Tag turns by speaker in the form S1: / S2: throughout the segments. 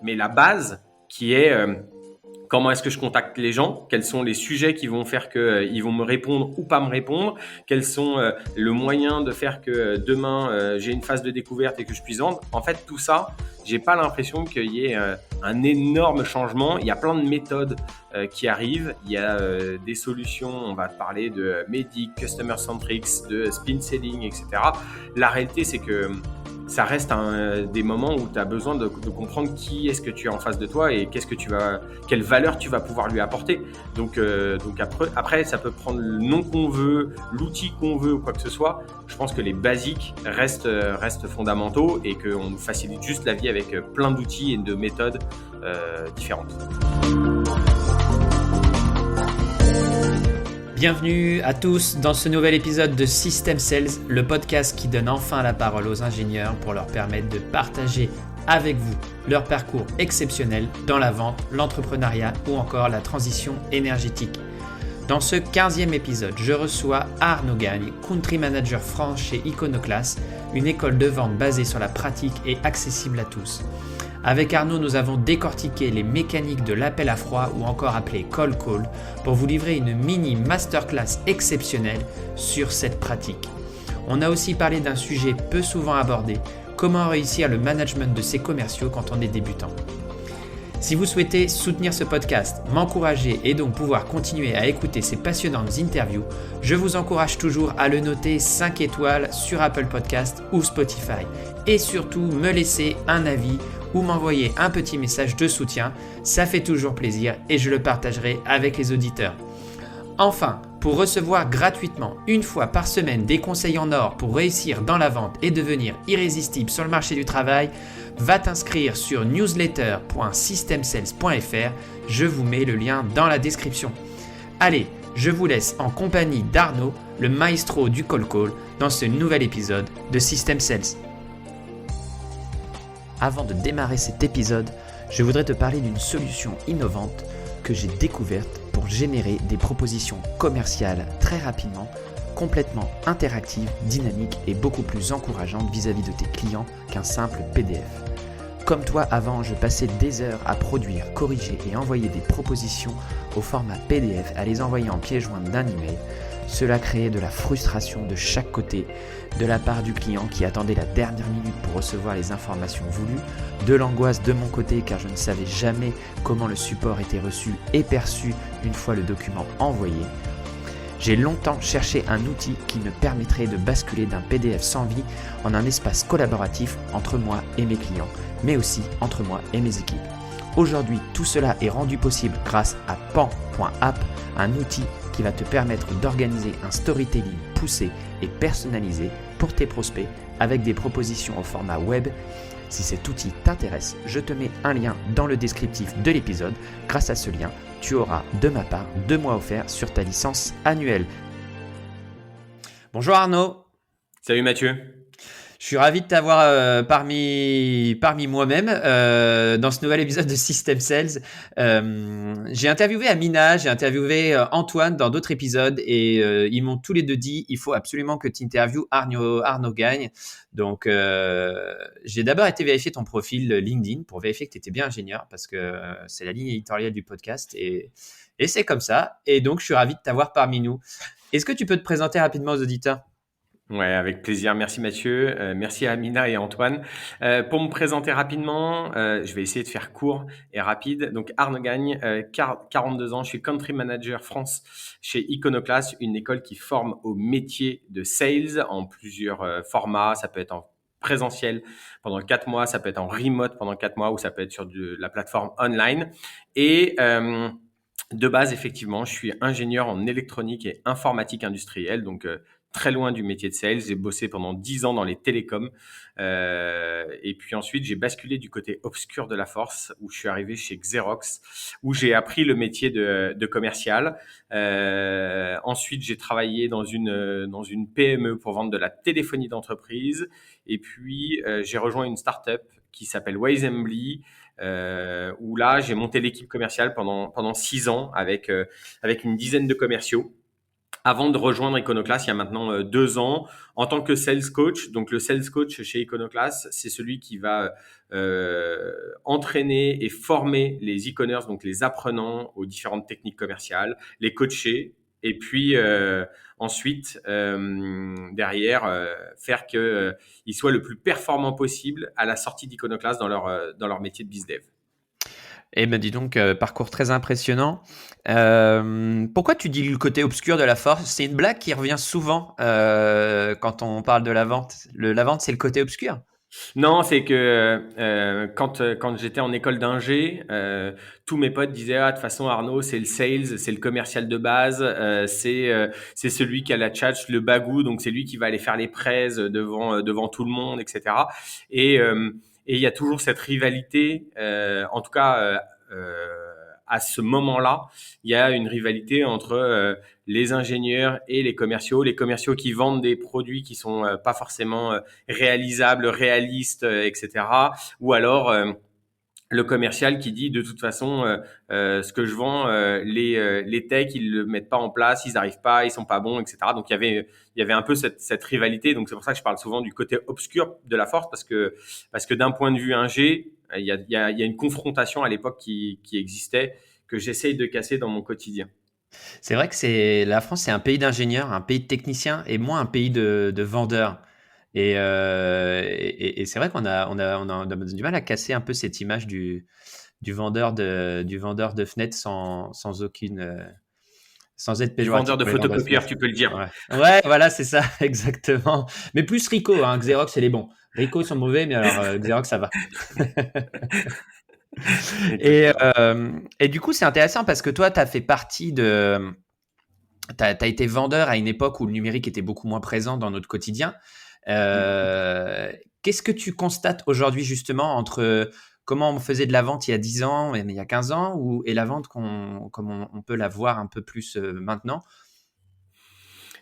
S1: mais la base qui est comment est-ce que je contacte les gens, quels sont les sujets qui vont faire qu'ils vont me répondre ou pas me répondre, quels sont le moyen de faire que demain j'ai une phase de découverte et que je puisse vendre. En fait, tout ça, j'ai pas l'impression qu'il y ait un énorme changement. Il y a plein de méthodes qui arrivent. Il y a des solutions, on va parler de Medic, Customer Centrics, de Spin Selling, etc. La réalité, c'est que ça reste des moments où tu as besoin de comprendre qui est-ce que tu as en face de toi et quelle valeur tu vas pouvoir lui apporter. Donc après, ça peut prendre le nom qu'on veut, l'outil qu'on veut ou quoi que ce soit. Je pense que les basiques restent fondamentaux et qu'on nous facilite juste la vie avec plein d'outils et de méthodes différentes.
S2: Bienvenue à tous dans ce nouvel épisode de System Sales, le podcast qui donne enfin la parole aux ingénieurs pour leur permettre de partager avec vous leur parcours exceptionnel dans la vente, l'entrepreneuriat ou encore la transition énergétique. Dans ce 15e épisode, je reçois Arnaud Gagne, Country Manager France chez Iconoclast, une école de vente basée sur la pratique et accessible à tous. Avec Arnaud, nous avons décortiqué les mécaniques de l'appel à froid ou encore appelé cold call pour vous livrer une mini masterclass exceptionnelle sur cette pratique. On a aussi parlé d'un sujet peu souvent abordé, comment réussir le management de ses commerciaux quand on est débutant. Si vous souhaitez soutenir ce podcast, m'encourager et donc pouvoir continuer à écouter ces passionnantes interviews, je vous encourage toujours à le noter 5 étoiles sur Apple Podcast ou Spotify et surtout me laisser un avis ou m'envoyer un petit message de soutien, ça fait toujours plaisir et je le partagerai avec les auditeurs. Enfin, pour recevoir gratuitement une fois par semaine des conseils en or pour réussir dans la vente et devenir irrésistible sur le marché du travail, va t'inscrire sur newsletter.systemsales.fr, je vous mets le lien dans la description. Allez, je vous laisse en compagnie d'Arnaud, le maestro du cold call, dans ce nouvel épisode de System Sales. Avant de démarrer cet épisode, je voudrais te parler d'une solution innovante que j'ai découverte pour générer des propositions commerciales très rapidement, complètement interactives, dynamiques et beaucoup plus encourageantes vis-à-vis de tes clients qu'un simple PDF. Comme toi, avant, je passais des heures à produire, corriger et envoyer des propositions au format PDF, à les envoyer en pièce jointe d'un email. Cela créait de la frustration de chaque côté, de la part du client qui attendait la dernière minute pour recevoir les informations voulues, de l'angoisse de mon côté car je ne savais jamais comment le support était reçu et perçu une fois le document envoyé. J'ai longtemps cherché un outil qui me permettrait de basculer d'un PDF sans vie en un espace collaboratif entre moi et mes clients, mais aussi entre moi et mes équipes. Aujourd'hui, tout cela est rendu possible grâce à pan.app, un outil qui va te permettre d'organiser un storytelling poussé et personnalisé pour tes prospects avec des propositions au format web. Si cet outil t'intéresse, je te mets un lien dans le descriptif de l'épisode. Grâce à ce lien, tu auras de ma part 2 mois offerts sur ta licence annuelle. Bonjour Arnaud.
S1: Salut Mathieu.
S2: Je suis ravi de t'avoir parmi moi-même dans ce nouvel épisode de System Sales. J'ai interviewé Amina, j'ai interviewé Antoine dans d'autres épisodes et ils m'ont tous les deux dit il faut absolument que tu interviewes Arnaud Gagne. Donc, j'ai d'abord été vérifier ton profil LinkedIn pour vérifier que tu étais bien ingénieur parce que c'est la ligne éditoriale du podcast et c'est comme ça. Et donc, je suis ravi de t'avoir parmi nous. Est-ce que tu peux te présenter rapidement aux auditeurs ?
S1: Ouais, avec plaisir. Merci Mathieu. Merci à Amina et à Antoine. Pour me présenter rapidement, je vais essayer de faire court et rapide. Donc Arnaud Gagne, 42 ans, je suis Country Manager France chez Iconoclast, une école qui forme au métier de sales en plusieurs formats. Ça peut être en présentiel pendant 4 mois, ça peut être en remote pendant 4 mois ou ça peut être sur la plateforme online. Et de base, effectivement, je suis ingénieur en électronique et informatique industrielle, donc très loin du métier de sales. J'ai bossé pendant 10 ans dans les télécoms. Et puis ensuite, j'ai basculé du côté obscur de la force où je suis arrivé chez Xerox, où j'ai appris le métier de commercial. Ensuite, j'ai travaillé dans une PME pour vendre de la téléphonie d'entreprise. Et puis, j'ai rejoint une start-up qui s'appelle Wisembly, où là, j'ai monté l'équipe commerciale pendant 6 ans avec une dizaine de commerciaux. avant de rejoindre Iconoclast il y a maintenant 2 ans en tant que sales coach. Donc le sales coach chez Iconoclast, c'est celui qui va entraîner et former les e-commerce, donc les apprenants aux différentes techniques commerciales, les coacher et puis ensuite derrière faire que ils soient le plus performants possible à la sortie d'Iconoclast dans leur métier de bizdev.
S2: Eh ben dis donc, parcours très impressionnant. Pourquoi tu dis le côté obscur de la force? C'est une blague qui revient souvent quand on parle de la vente. La vente, c'est le côté obscur?
S1: Non, c'est que quand j'étais en école d'ingé, tous mes potes disaient ah de toute façon Arnaud c'est le sales, c'est le commercial de base, c'est celui qui a la tchatch, le bagou, donc c'est lui qui va aller faire les prêts devant tout le monde, etc. Et et il y a toujours cette rivalité, en tout cas à ce moment-là, il y a une rivalité entre les ingénieurs et les commerciaux qui vendent des produits qui sont pas forcément réalisables, réalistes, etc. Ou alors le commercial qui dit de toute façon ce que je vends, les techs ils le mettent pas en place, ils arrivent pas, ils sont pas bons, etc. Donc il y avait un peu cette rivalité. Donc c'est pour ça que je parle souvent du côté obscur de la force parce que d'un point de vue ingé, il y a une confrontation à l'époque qui existait que j'essaye de casser dans mon quotidien.
S2: C'est vrai que la France, c'est un pays d'ingénieurs, un pays de techniciens et moins un pays de vendeurs. Et c'est vrai qu'on a du mal à casser un peu cette image du vendeur de fenêtre sans aucune, sans être
S1: Du vendeur
S2: péjoratif
S1: de
S2: pour les vendeurs de
S1: photocopieurs,
S2: fenêtre.
S1: tu peux le dire.
S2: Ouais, ouais, voilà, c'est ça, exactement. Mais plus Ricoh, hein, Xerox, c'est les bons. Ricoh, ils sont mauvais, mais alors Xerox, ça va. Et,
S1: Exactement.
S2: et du coup, c'est intéressant parce que toi, tu as fait partie de. Tu as été vendeur à une époque où le numérique était beaucoup moins présent dans notre quotidien. Euh, Qu'est-ce que tu constates aujourd'hui justement entre comment on faisait de la vente il y a 10 ans, mais il y a 15 ans, et la vente comme on peut la voir un peu plus maintenant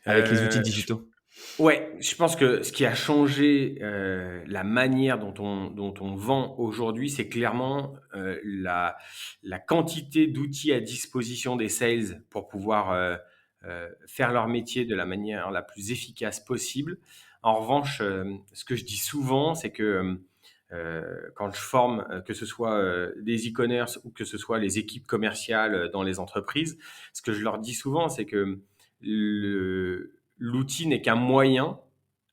S2: avec les outils
S1: Je
S2: digitaux?
S1: Ouais, je pense que ce qui a changé la manière dont on vend aujourd'hui, c'est clairement la quantité d'outils à disposition des sales pour pouvoir faire leur métier de la manière la plus efficace possible. En revanche, ce que je dis souvent, c'est que quand je forme, que ce soit des e-commerce ou que ce soit les équipes commerciales dans les entreprises, ce que je leur dis souvent, c'est que l'outil n'est qu'un moyen.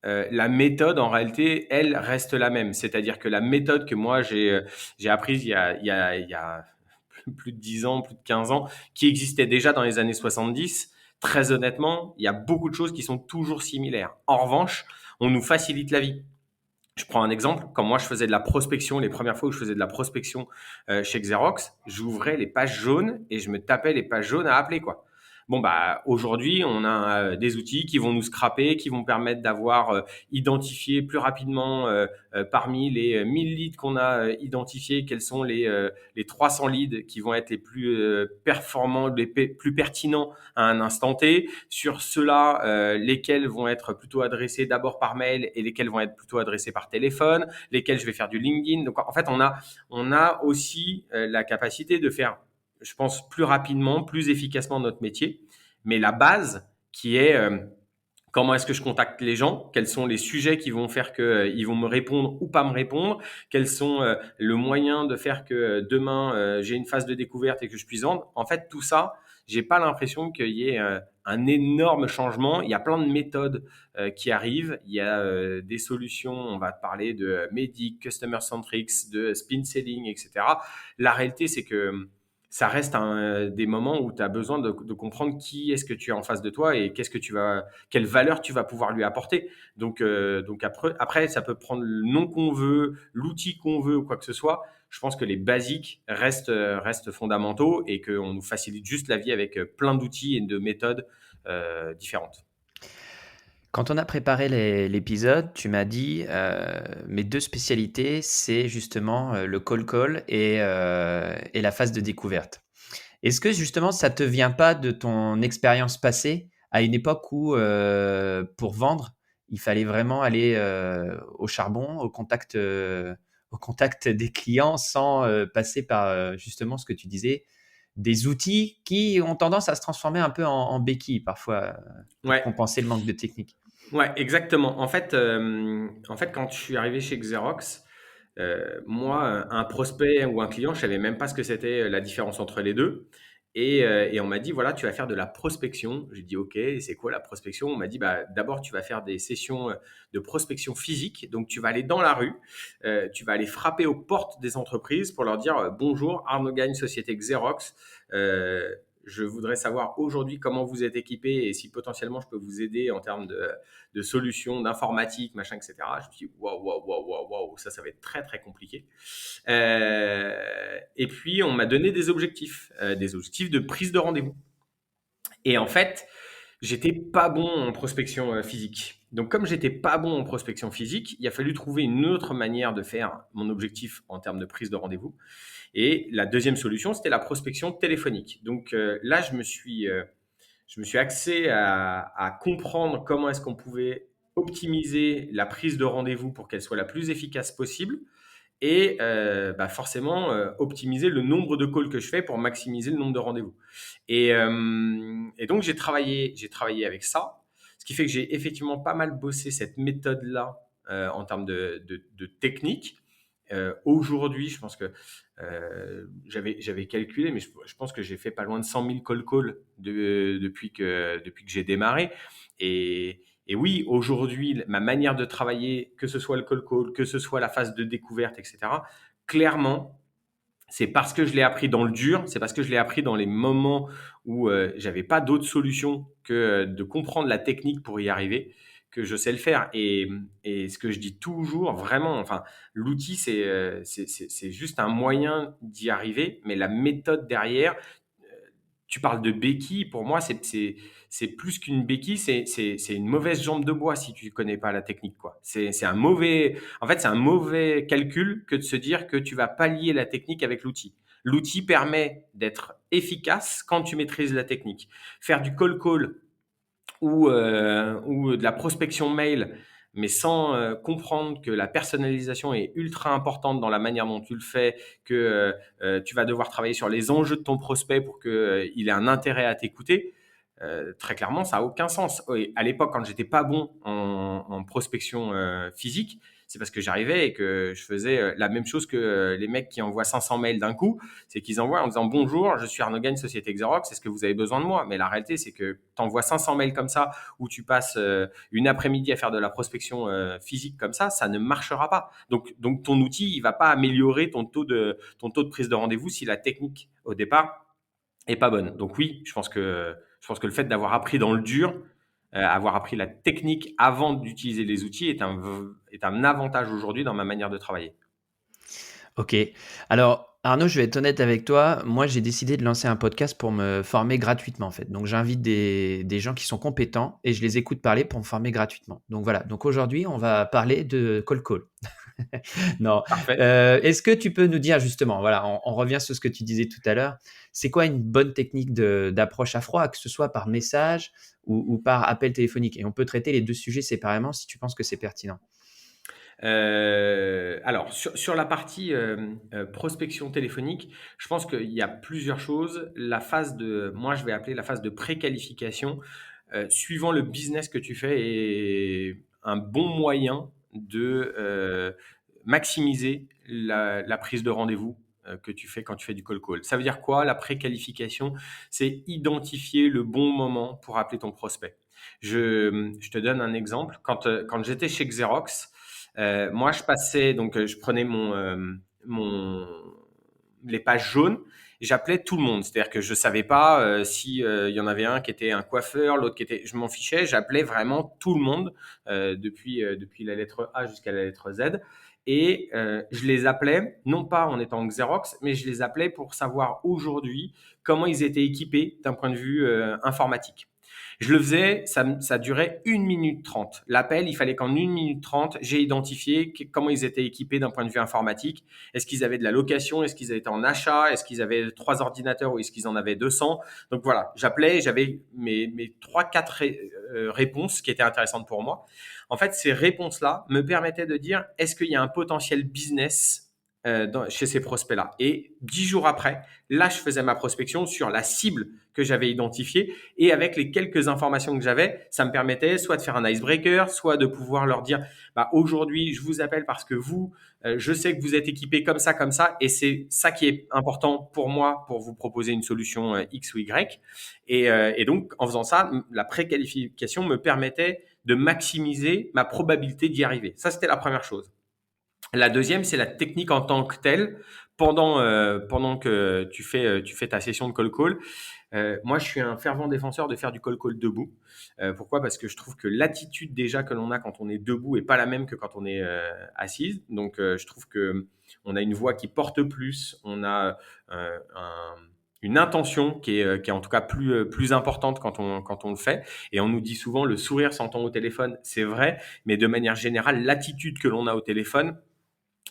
S1: La méthode, en réalité, elle reste la même. C'est-à-dire que la méthode que moi j'ai apprise il y a plus de 10 ans, plus de 15 ans, qui existait déjà dans les années 70, très honnêtement, il y a beaucoup de choses qui sont toujours similaires. En revanche, on nous facilite la vie. Je prends un exemple. Quand moi je faisais de la prospection, les premières fois où je faisais de la prospection chez Xerox, j'ouvrais les pages jaunes et je me tapais les pages jaunes à appeler quoi. Bon bah aujourd'hui on a des outils qui vont nous scraper, qui vont permettre d'avoir identifié plus rapidement parmi les 1000 leads qu'on a identifiés, quels sont les 300 leads qui vont être les plus performants, plus pertinents à un instant T. Sur ceux-là, lesquels vont être plutôt adressés d'abord par mail et lesquels vont être plutôt adressés par téléphone, lesquels je vais faire du LinkedIn. Donc en fait, on a aussi la capacité de faire, je pense, plus rapidement, plus efficacement notre métier. Mais la base qui est comment est-ce que je contacte les gens, quels sont les sujets qui vont faire qu'ils vont me répondre ou pas me répondre, quels sont le moyen de faire que demain j'ai une phase de découverte et que je puisse vendre. En fait, tout ça, j'ai pas l'impression qu'il y ait un énorme changement. Il y a plein de méthodes qui arrivent. Il y a des solutions. On va te parler de Medic, Customer Centrics, de Spin Selling, etc. La réalité, c'est que ça reste des moments où tu as besoin de comprendre qui est-ce que tu as en face de toi et quelle valeur tu vas pouvoir lui apporter. Donc après, ça peut prendre le nom qu'on veut, l'outil qu'on veut ou quoi que ce soit. Je pense que les basiques restent fondamentaux et qu'on nous facilite juste la vie avec plein d'outils et de méthodes différentes.
S2: Quand on a préparé l'épisode, tu m'as dit mes deux spécialités, c'est justement le call et la phase de découverte. Est-ce que justement ça te vient pas de ton expérience passée à une époque où pour vendre, il fallait vraiment aller au charbon, au contact des clients sans passer par justement ce que tu disais, des outils qui ont tendance à se transformer un peu en béquilles parfois pour
S1: Ouais.
S2: compenser le manque de technique.
S1: Ouais, exactement. En fait, quand je suis arrivé chez Xerox, moi, un prospect ou un client, je savais même pas ce que c'était la différence entre les deux. Et on m'a dit, voilà, tu vas faire de la prospection. J'ai dit, OK, et c'est quoi la prospection? On m'a dit, bah, d'abord, tu vas faire des sessions de prospection physique. Donc, tu vas aller dans la rue, tu vas aller frapper aux portes des entreprises pour leur dire, bonjour, Arnaud Gagne, société Xerox. Euh, je voudrais savoir aujourd'hui comment vous êtes équipé et si potentiellement je peux vous aider en termes de solutions, d'informatique, machin, etc. Je me suis dit, waouh, waouh, waouh, waouh, waouh, ça va être très, très compliqué. Et puis, on m'a donné des objectifs de prise de rendez-vous. Et en fait, j'étais pas bon en prospection physique. Donc, comme j'étais pas bon en prospection physique, il a fallu trouver une autre manière de faire mon objectif en termes de prise de rendez-vous. Et la deuxième solution, c'était la prospection téléphonique. Donc là, je me suis axé à comprendre comment est-ce qu'on pouvait optimiser la prise de rendez-vous pour qu'elle soit la plus efficace possible et forcément optimiser le nombre de calls que je fais pour maximiser le nombre de rendez-vous. Et donc j'ai travaillé avec ça, ce qui fait que j'ai effectivement pas mal bossé cette méthode-là en termes de technique. Aujourd'hui, je pense que j'avais calculé, mais je pense que j'ai fait pas loin de 100 000 call calls depuis que j'ai démarré. Et oui, aujourd'hui, ma manière de travailler, que ce soit le call call, que ce soit la phase de découverte, etc., clairement, c'est parce que je l'ai appris dans le dur, c'est parce que je l'ai appris dans les moments où j'avais pas d'autre solution que de comprendre la technique pour y arriver, que je sais le faire. Et ce que je dis toujours, vraiment, enfin, l'outil, c'est juste un moyen d'y arriver, mais la méthode derrière, tu parles de béquille, pour moi, c'est plus qu'une béquille, c'est une mauvaise jambe de bois si tu ne connais pas la technique, quoi. En fait, c'est un mauvais calcul que de se dire que tu vas pallier la technique avec l'outil. L'outil permet d'être efficace quand tu maîtrises la technique. Faire du call call ou de la prospection mail, mais sans comprendre que la personnalisation est ultra importante dans la manière dont tu le fais, que tu vas devoir travailler sur les enjeux de ton prospect pour qu'il ait un intérêt à t'écouter. Très clairement, ça n'a aucun sens. Et à l'époque, quand j'étais pas bon en prospection physique, c'est parce que j'arrivais et que je faisais la même chose que les mecs qui envoient 500 mails d'un coup. C'est qu'ils envoient en disant bonjour, je suis Arnaud Gagne, société Xerox, est-ce que vous avez besoin de moi? Mais la réalité, c'est que tu envoies 500 mails comme ça, où tu passes une après-midi à faire de la prospection physique comme ça ne marchera pas. Donc ton outil, il va pas améliorer ton taux de prise de rendez-vous si la technique au départ est pas bonne. Donc oui, je pense que le fait d'avoir appris dans le dur, avoir appris la technique avant d'utiliser les outils est un avantage aujourd'hui dans ma manière de travailler.
S2: Ok. Alors, Arnaud, je vais être honnête avec toi. Moi, j'ai décidé de lancer un podcast pour me former gratuitement, en fait. Donc, j'invite des gens qui sont compétents et je les écoute parler pour me former gratuitement. Donc, voilà. Donc, aujourd'hui, on va parler de call call. Non.
S1: Parfait.
S2: Est-ce que tu peux nous dire justement, voilà, on revient sur ce que tu disais tout à l'heure, c'est quoi une bonne technique d'approche à froid, que ce soit par message ou par appel téléphonique? Et on peut traiter les deux sujets séparément si tu penses que c'est pertinent.
S1: Alors, sur la partie prospection téléphonique, je pense qu'il y a plusieurs choses. Moi, je vais appeler la phase de préqualification, suivant le business que tu fais, est un bon moyen de maximiser la prise de rendez-vous que tu fais quand tu fais du call call. Ça veut dire quoi, la préqualification? C'est identifier le bon moment pour appeler ton prospect. Je te donne un exemple. Quand j'étais chez Xerox, moi, je prenais les pages jaunes et j'appelais tout le monde. C'est-à-dire que je savais pas si il y en avait un qui était un coiffeur, l'autre qui était. Je m'en fichais. J'appelais vraiment tout le monde depuis la lettre A jusqu'à la lettre Z. Et je les appelais, non pas en étant Xerox, mais je les appelais pour savoir aujourd'hui comment ils étaient équipés d'un point de vue informatique. Je le faisais, ça durait 1 minute 30. L'appel, il fallait qu'en 1 minute 30, j'ai identifié comment ils étaient équipés d'un point de vue informatique. Est-ce qu'ils avaient de la location? Est-ce qu'ils étaient en achat? Est-ce qu'ils avaient 3 ordinateurs ou est-ce qu'ils en avaient 200? Donc voilà, j'appelais, j'avais mes 3-4 réponses qui étaient intéressantes pour moi. En fait, ces réponses-là me permettaient de dire, est-ce qu'il y a un potentiel business chez ces prospects-là. Et 10 jours après, là, je faisais ma prospection sur la cible que j'avais identifiée. Et avec les quelques informations que j'avais, ça me permettait soit de faire un icebreaker, soit de pouvoir leur dire, aujourd'hui, je vous appelle parce que vous, je sais que vous êtes équipés comme ça, comme ça. Et c'est ça qui est important pour moi, pour vous proposer une solution X ou Y. Et donc, en faisant ça, la préqualification me permettait de maximiser ma probabilité d'y arriver. Ça, c'était la première chose. La deuxième, c'est la technique en tant que telle. Pendant que tu fais ta session de call call, moi, je suis un fervent défenseur de faire du call call debout. Pourquoi? Parce que je trouve que l'attitude déjà que l'on a quand on est debout est pas la même que quand on est assise. Donc, je trouve que on a une voix qui porte plus, on a une intention qui est en tout cas plus importante quand on le fait. Et on nous dit souvent le sourire s'entend au téléphone, c'est vrai, mais de manière générale, l'attitude que l'on a au téléphone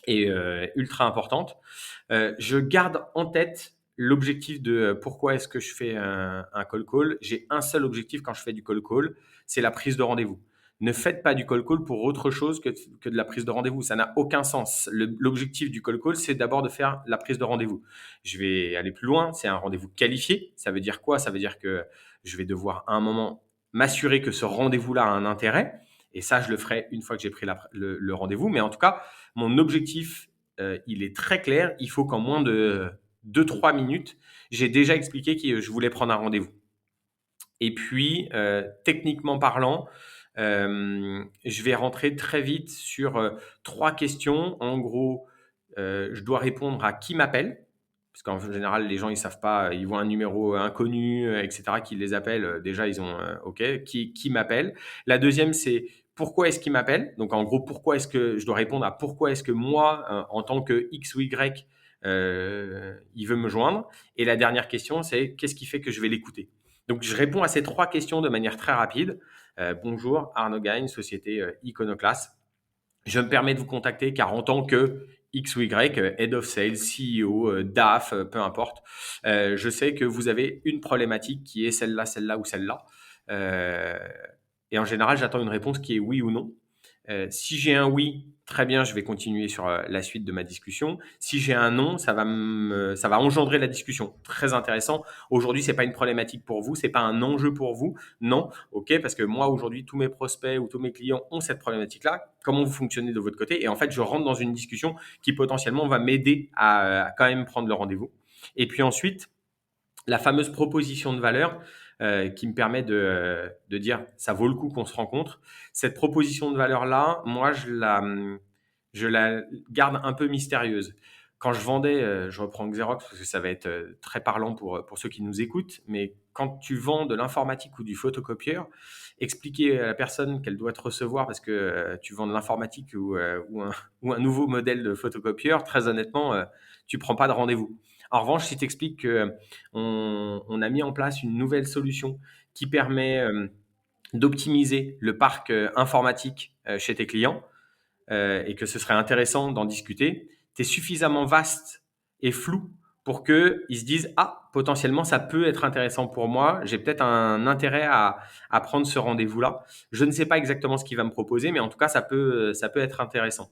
S1: est ultra importante. Je garde en tête l'objectif de pourquoi est-ce que je fais un call call. J'ai un seul objectif quand je fais du call call, c'est la prise de rendez-vous. Ne faites pas du call call pour autre chose que de la prise de rendez-vous. Ça n'a aucun sens. L'objectif du call call, c'est d'abord de faire la prise de rendez-vous. Je vais aller plus loin. C'est un rendez-vous qualifié. Ça veut dire quoi? Ça veut dire que je vais devoir à un moment m'assurer que ce rendez-vous-là a un intérêt. Et ça, je le ferai une fois que j'ai pris le rendez-vous. Mais en tout cas, mon objectif, il est très clair. Il faut qu'en moins de 2-3 minutes, j'ai déjà expliqué que je voulais prendre un rendez-vous. Et puis, techniquement parlant, je vais rentrer très vite sur 3 questions. En gros, je dois répondre à qui m'appelle. Parce qu'en général, les gens, ils savent pas, ils voient un numéro inconnu, etc., qui les appelle. Déjà, ils ont, OK, qui m'appelle. La deuxième, c'est pourquoi est-ce qu'il m'appelle? Donc, en gros, pourquoi est-ce que je dois répondre à pourquoi est-ce que moi, en tant que X ou Y, il veut me joindre? Et la dernière question, c'est qu'est-ce qui fait que je vais l'écouter? Donc, je réponds à ces 3 questions de manière très rapide. Bonjour, Arnaud Gagne, société Iconoclast. Je me permets de vous contacter car en tant que X ou Y, Head of Sales, CEO, DAF, peu importe, je sais que vous avez une problématique qui est celle-là, celle-là ou celle-là. Et en général, j'attends une réponse qui est oui ou non. Si j'ai un oui, très bien, je vais continuer sur la suite de ma discussion. Si j'ai un non, ça va engendrer la discussion. Très intéressant. Aujourd'hui, c'est pas une problématique pour vous, c'est pas un enjeu pour vous. Non, ok, parce que moi aujourd'hui, tous mes prospects ou tous mes clients ont cette problématique-là. Comment vous fonctionnez de votre côté? Et en fait, je rentre dans une discussion qui potentiellement va m'aider à quand même prendre le rendez-vous. Et puis ensuite, la fameuse proposition de valeur qui me permet de dire ça vaut le coup qu'on se rencontre. Cette proposition de valeur-là, moi, je la garde un peu mystérieuse. Quand je vendais, je reprends Xerox parce que ça va être très parlant pour ceux qui nous écoutent, mais quand tu vends de l'informatique ou du photocopieur, expliquer à la personne qu'elle doit te recevoir parce que tu vends de l'informatique ou un nouveau modèle de photocopieur, très honnêtement, tu prends pas de rendez-vous. En revanche, si tu expliques qu'on a mis en place une nouvelle solution qui permet d'optimiser le parc informatique chez tes clients et que ce serait intéressant d'en discuter, tu es suffisamment vaste et flou pour qu'ils se disent « Ah, potentiellement, ça peut être intéressant pour moi. J'ai peut-être un intérêt à prendre ce rendez-vous-là. Je ne sais pas exactement ce qu'il va me proposer, mais en tout cas, ça peut être intéressant. »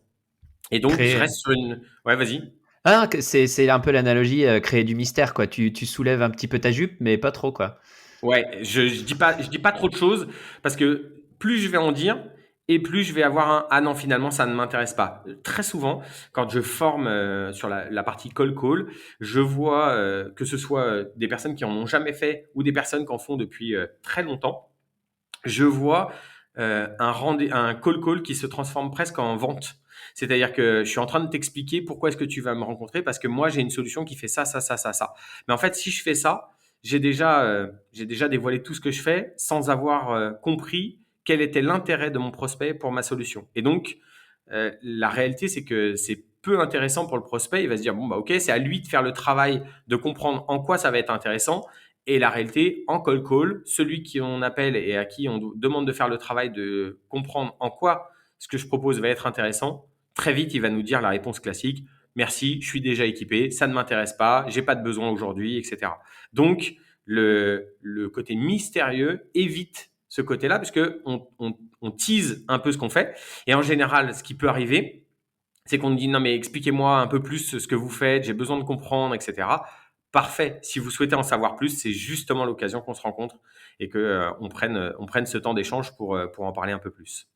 S1: Et donc, je reste sur une… Ouais, vas-y.
S2: Ah, c'est un peu l'analogie, créer du mystère, quoi. Tu soulèves un petit peu ta jupe, mais pas trop, quoi.
S1: Ouais, je dis pas trop de choses parce que plus je vais en dire et plus je vais avoir un ah non, finalement ça ne m'intéresse pas. Très souvent, quand je forme sur la partie call call, je vois que ce soit des personnes qui en ont jamais fait ou des personnes qui en font depuis très longtemps, je vois un call call qui se transforme presque en vente. C'est-à-dire que je suis en train de t'expliquer pourquoi est-ce que tu vas me rencontrer parce que moi j'ai une solution qui fait ça, ça, ça, ça, ça. Mais en fait, si je fais ça, j'ai déjà dévoilé tout ce que je fais sans avoir compris quel était l'intérêt de mon prospect pour ma solution. Et donc, la réalité, c'est que c'est peu intéressant pour le prospect. Il va se dire, bon, bah, ok, c'est à lui de faire le travail de comprendre en quoi ça va être intéressant. Et la réalité, en call call, celui qui on appelle et à qui on demande de faire le travail de comprendre en quoi ce que je propose va être intéressant, très vite, il va nous dire la réponse classique. Merci, je suis déjà équipé, ça ne m'intéresse pas, j'ai pas de besoin aujourd'hui, etc. Donc, le côté mystérieux évite ce côté-là parce que on tease un peu ce qu'on fait. Et en général, ce qui peut arriver, c'est qu'on me dit non mais expliquez-moi un peu plus ce que vous faites, j'ai besoin de comprendre, etc. Parfait. Si vous souhaitez en savoir plus, c'est justement l'occasion qu'on se rencontre et que on prenne ce temps d'échange pour en parler un peu plus.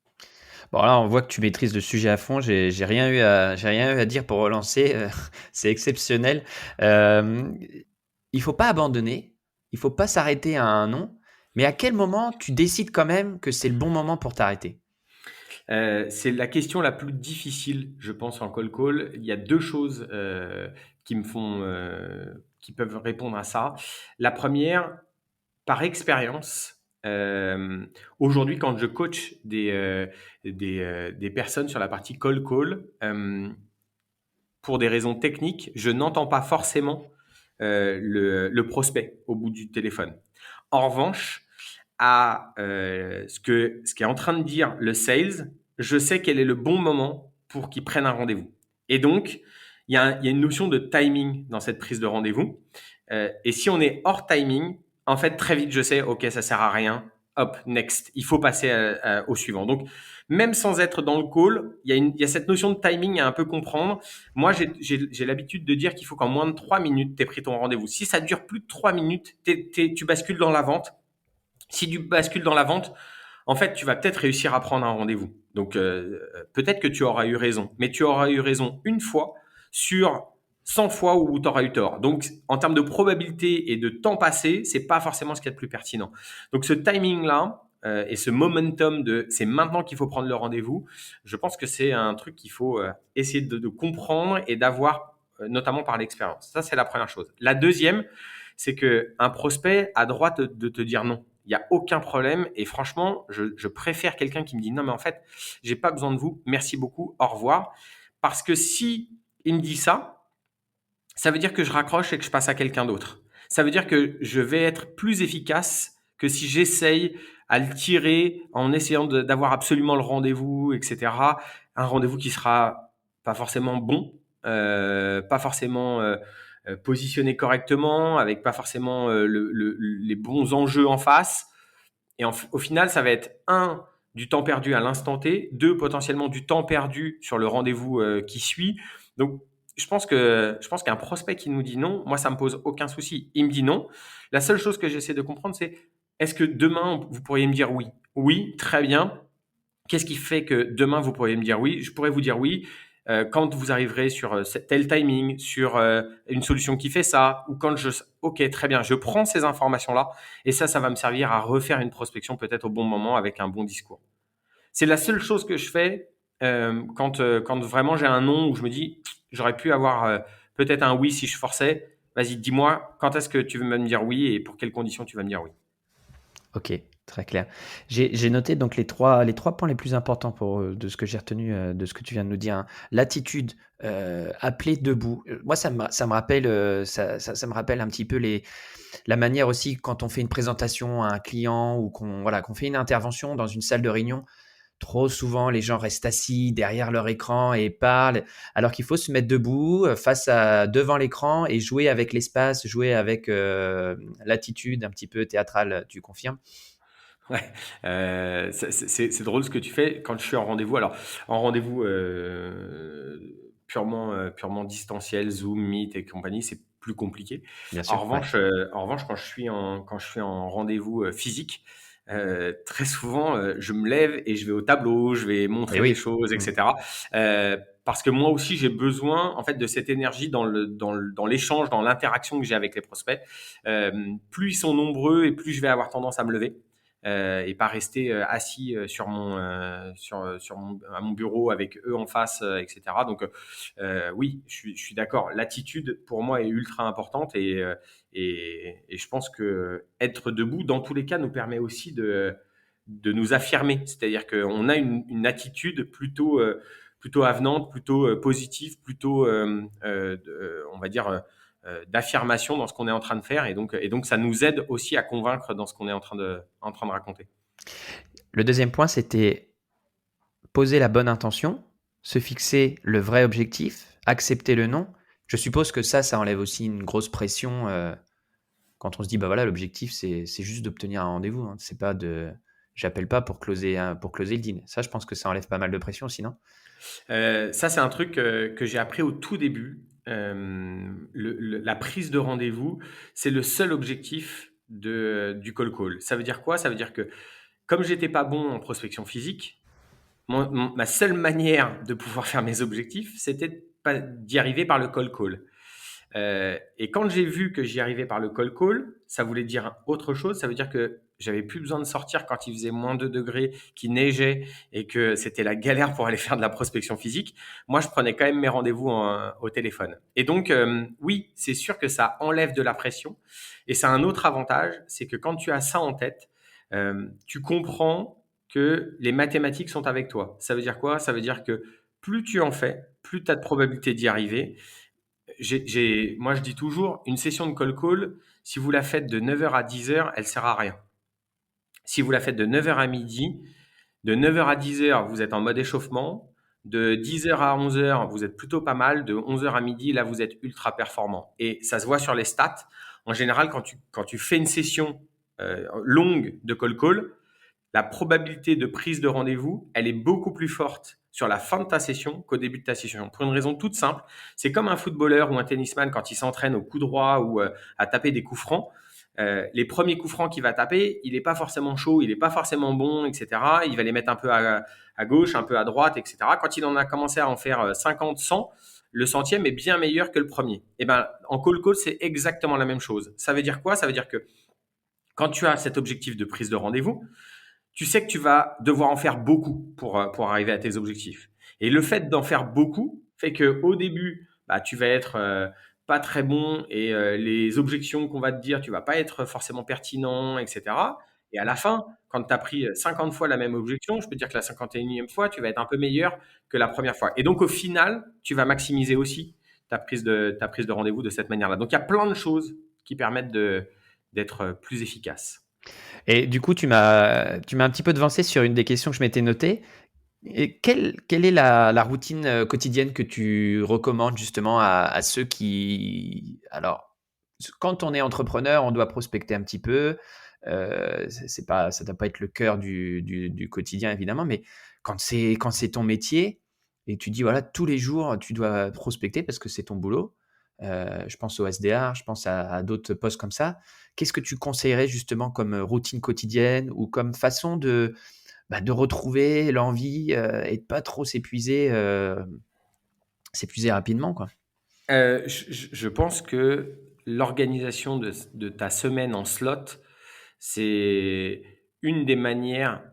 S2: Bon, là, on voit que tu maîtrises le sujet à fond. J'ai rien eu à dire pour relancer. C'est exceptionnel. Euh, il faut pas abandonner. Il faut pas s'arrêter à un non. Mais à quel moment tu décides quand même que c'est le bon moment pour t'arrêter?
S1: C'est la question la plus difficile, je pense, en cold call. Il y a deux choses qui peuvent répondre à ça. La première, par expérience, aujourd'hui, quand je coach des personnes sur la partie cold call, pour des raisons techniques, je n'entends pas forcément le prospect au bout du téléphone. En revanche, à ce qu'est en train de dire le sales, je sais quel est le bon moment pour qu'il prenne un rendez-vous. Et donc, il y a une notion de timing dans cette prise de rendez-vous. Et si on est hors timing, en fait, très vite, je sais, OK, ça sert à rien. Hop, next. Il faut passer au suivant. Donc, même sans être dans le call, il y a cette notion de timing à un peu comprendre. Moi, j'ai l'habitude de dire qu'il faut qu'en moins de 3 minutes, tu aies pris ton rendez-vous. Si ça dure plus de 3 minutes, tu bascules dans la vente. Si tu bascules dans la vente, en fait, tu vas peut-être réussir à prendre un rendez-vous. Donc, peut-être que tu auras eu raison, mais tu auras eu raison une fois sur 100 fois où tu auras eu tort. Donc, en termes de probabilité et de temps passé, c'est pas forcément ce qu'il y a de plus pertinent. Donc, ce timing-là et ce momentum de c'est maintenant qu'il faut prendre le rendez-vous, je pense que c'est un truc qu'il faut essayer de comprendre et d'avoir, notamment par l'expérience. Ça, c'est la première chose. La deuxième, c'est que un prospect a droit de te dire non. Il n'y a aucun problème. Et franchement, je préfère quelqu'un qui me dit non, mais en fait, j'ai pas besoin de vous. Merci beaucoup. Au revoir. Parce que si il me dit ça, ça veut dire que je raccroche et que je passe à quelqu'un d'autre. Ça veut dire que je vais être plus efficace que si j'essaye à le tirer en essayant d'avoir absolument le rendez-vous, etc. Un rendez-vous qui sera pas forcément bon, pas forcément positionné correctement, avec pas forcément les bons enjeux en face. Et au final, ça va être un, du temps perdu à l'instant T, deux, potentiellement du temps perdu sur le rendez-vous qui suit. Donc, je pense qu'un prospect qui nous dit non, moi, ça me pose aucun souci. Il me dit non. La seule chose que j'essaie de comprendre, c'est est-ce que demain, vous pourriez me dire oui? Oui, très bien. Qu'est-ce qui fait que demain, vous pourriez me dire oui? Je pourrais vous dire oui quand vous arriverez sur tel timing, sur une solution qui fait ça, ou quand ok, très bien, je prends ces informations-là, et ça va me servir à refaire une prospection peut-être au bon moment avec un bon discours. C'est la seule chose que je fais quand vraiment j'ai un non où je me dis, j'aurais pu avoir peut-être un oui si je forçais. Vas-y, dis-moi, quand est-ce que tu veux me dire oui et pour quelles conditions tu vas me dire oui.
S2: Ok, très clair. J'ai noté donc les trois points les plus importants de ce que j'ai retenu de ce que tu viens de nous dire, hein. L'attitude, appeler debout. Moi, ça me rappelle, ça me rappelle un petit peu la manière aussi quand on fait une présentation à un client ou qu'on fait une intervention dans une salle de réunion. Trop souvent, les gens restent assis derrière leur écran et parlent, alors qu'il faut se mettre debout, devant l'écran et jouer avec l'espace, jouer avec l'attitude un petit peu théâtrale. Tu confirmes?
S1: Ouais, c'est drôle ce que tu fais quand je suis en rendez-vous. Alors, en rendez-vous purement distanciel, Zoom, Meet et compagnie, c'est plus compliqué.
S2: Bien sûr, ouais.
S1: En revanche, quand je suis en rendez-vous physique, très souvent, je me lève et je vais au tableau, je vais
S2: Et
S1: montrer des
S2: oui.
S1: choses,
S2: Mm.
S1: etc. Parce que moi aussi, j'ai besoin en fait de cette énergie dans l'échange, dans l'interaction que j'ai avec les prospects. Plus ils sont nombreux et plus je vais avoir tendance à me lever et pas rester assis à mon bureau avec eux en face, etc. Donc oui, je suis d'accord. L'attitude pour moi est ultra importante et je pense que être debout dans tous les cas nous permet aussi de nous affirmer. C'est-à-dire qu'on a une attitude plutôt avenante, plutôt positive, plutôt on va dire d'affirmation dans ce qu'on est en train de faire et donc ça nous aide aussi à convaincre dans ce qu'on est en train de raconter.
S2: Le deuxième point, c'était poser la bonne intention, se fixer le vrai objectif, accepter le non. Je suppose que ça enlève aussi une grosse pression quand on se dit, bah voilà, l'objectif, c'est juste d'obtenir un rendez-vous, hein. J'appelle pas pour closer le deal. Ça, je pense que ça enlève pas mal de pression aussi, non?
S1: Ça, c'est un truc que j'ai appris au tout début. La prise de rendez-vous, c'est le seul objectif du call call. Ça veut dire quoi? Ça veut dire que comme j'étais pas bon en prospection physique, ma seule manière de pouvoir faire mes objectifs, c'était d'y arriver par le call call. Et quand j'ai vu que j'y arrivais par le call call, ça voulait dire autre chose. Ça veut dire que j'avais plus besoin de sortir quand il faisait moins 2 degrés, qu'il neigeait et que c'était la galère pour aller faire de la prospection physique. Moi, je prenais quand même mes rendez-vous au téléphone. Et donc, oui, c'est sûr que ça enlève de la pression. Et ça a un autre avantage, c'est que quand tu as ça en tête, tu comprends que les mathématiques sont avec toi. Ça veut dire quoi? Ça veut dire que plus tu en fais, plus tu as de probabilité d'y arriver. Moi, je dis toujours, une session de call, si vous la faites de 9h à 10h, elle sert à rien. Si vous la faites de 9h à midi, de 9h à 10h, vous êtes en mode échauffement. De 10h à 11h, vous êtes plutôt pas mal. De 11h à midi, là, vous êtes ultra performant. Et ça se voit sur les stats. En général, quand tu fais une session longue de call, la probabilité de prise de rendez-vous, elle est beaucoup plus forte sur la fin de ta session qu'au début de ta session. Pour une raison toute simple, c'est comme un footballeur ou un tennisman quand il s'entraîne au coup droit ou à taper des coups francs. Les premiers coups francs qu'il va taper, il n'est pas forcément chaud, il n'est pas forcément bon, etc. Il va les mettre un peu à gauche, un peu à droite, etc. Quand il en a commencé à en faire 50, 100, le centième est bien meilleur que le premier. Et ben, en call, c'est exactement la même chose. Ça veut dire quoi? Ça veut dire que quand tu as cet objectif de prise de rendez-vous, tu sais que tu vas devoir en faire beaucoup pour arriver à tes objectifs. Et le fait d'en faire beaucoup fait qu'au début, bah, tu vas être pas très bon et les objections qu'on va te dire, tu vas pas être forcément pertinent, etc. Et à la fin, quand tu as pris 50 fois la même objection, je peux te dire que la 51e fois, tu vas être un peu meilleur que la première fois. Et donc, au final, tu vas maximiser aussi ta prise de rendez-vous de cette manière-là. Donc, il y a plein de choses qui permettent d'être plus efficace.
S2: Et du coup, tu m'as un petit peu devancé sur une des questions que je m'étais notée. Et quelle est la routine quotidienne que tu recommandes justement à ceux qui... Alors, quand on est entrepreneur, on doit prospecter un petit peu. C'est pas, ça ne doit pas être le cœur du quotidien, évidemment, mais quand c'est ton métier et tu dis, voilà, tous les jours, tu dois prospecter parce que c'est ton boulot. Je pense au SDR, je pense à d'autres postes comme ça. Qu'est-ce que tu conseillerais justement comme routine quotidienne ou comme façon de retrouver l'envie et de pas trop s'épuiser rapidement, quoi?
S1: Je pense que l'organisation de ta semaine en slot, c'est une des manières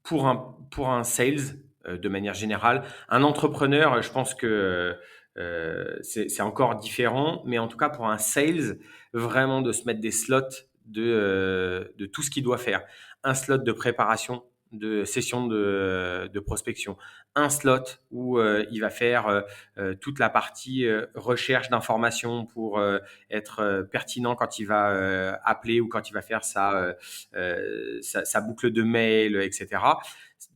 S1: pour un sales, de manière générale. Un entrepreneur, je pense que c'est encore différent, mais en tout cas pour un sales, vraiment de se mettre des slots de tout ce qu'il doit faire. Un slot de préparation de session de prospection, un slot où il va faire toute la partie recherche d'informations pour être pertinent quand il va appeler ou quand il va faire sa boucle de mail, etc.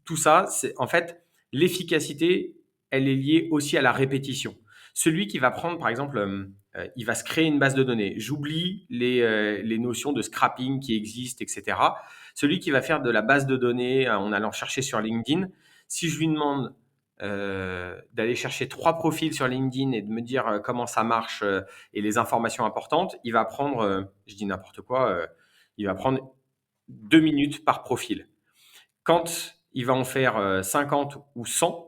S1: Tout ça, c'est en fait l'efficacité, elle est liée aussi à la répétition. Celui qui va prendre, par exemple, il va se créer une base de données. J'oublie les notions de scrapping qui existent, etc. Celui qui va faire de la base de données en allant chercher sur LinkedIn, si je lui demande d'aller chercher 3 profils sur LinkedIn et de me dire comment ça marche et les informations importantes, il va prendre, je dis n'importe quoi, il va prendre 2 minutes par profil. Quand il va en faire 50 ou 100,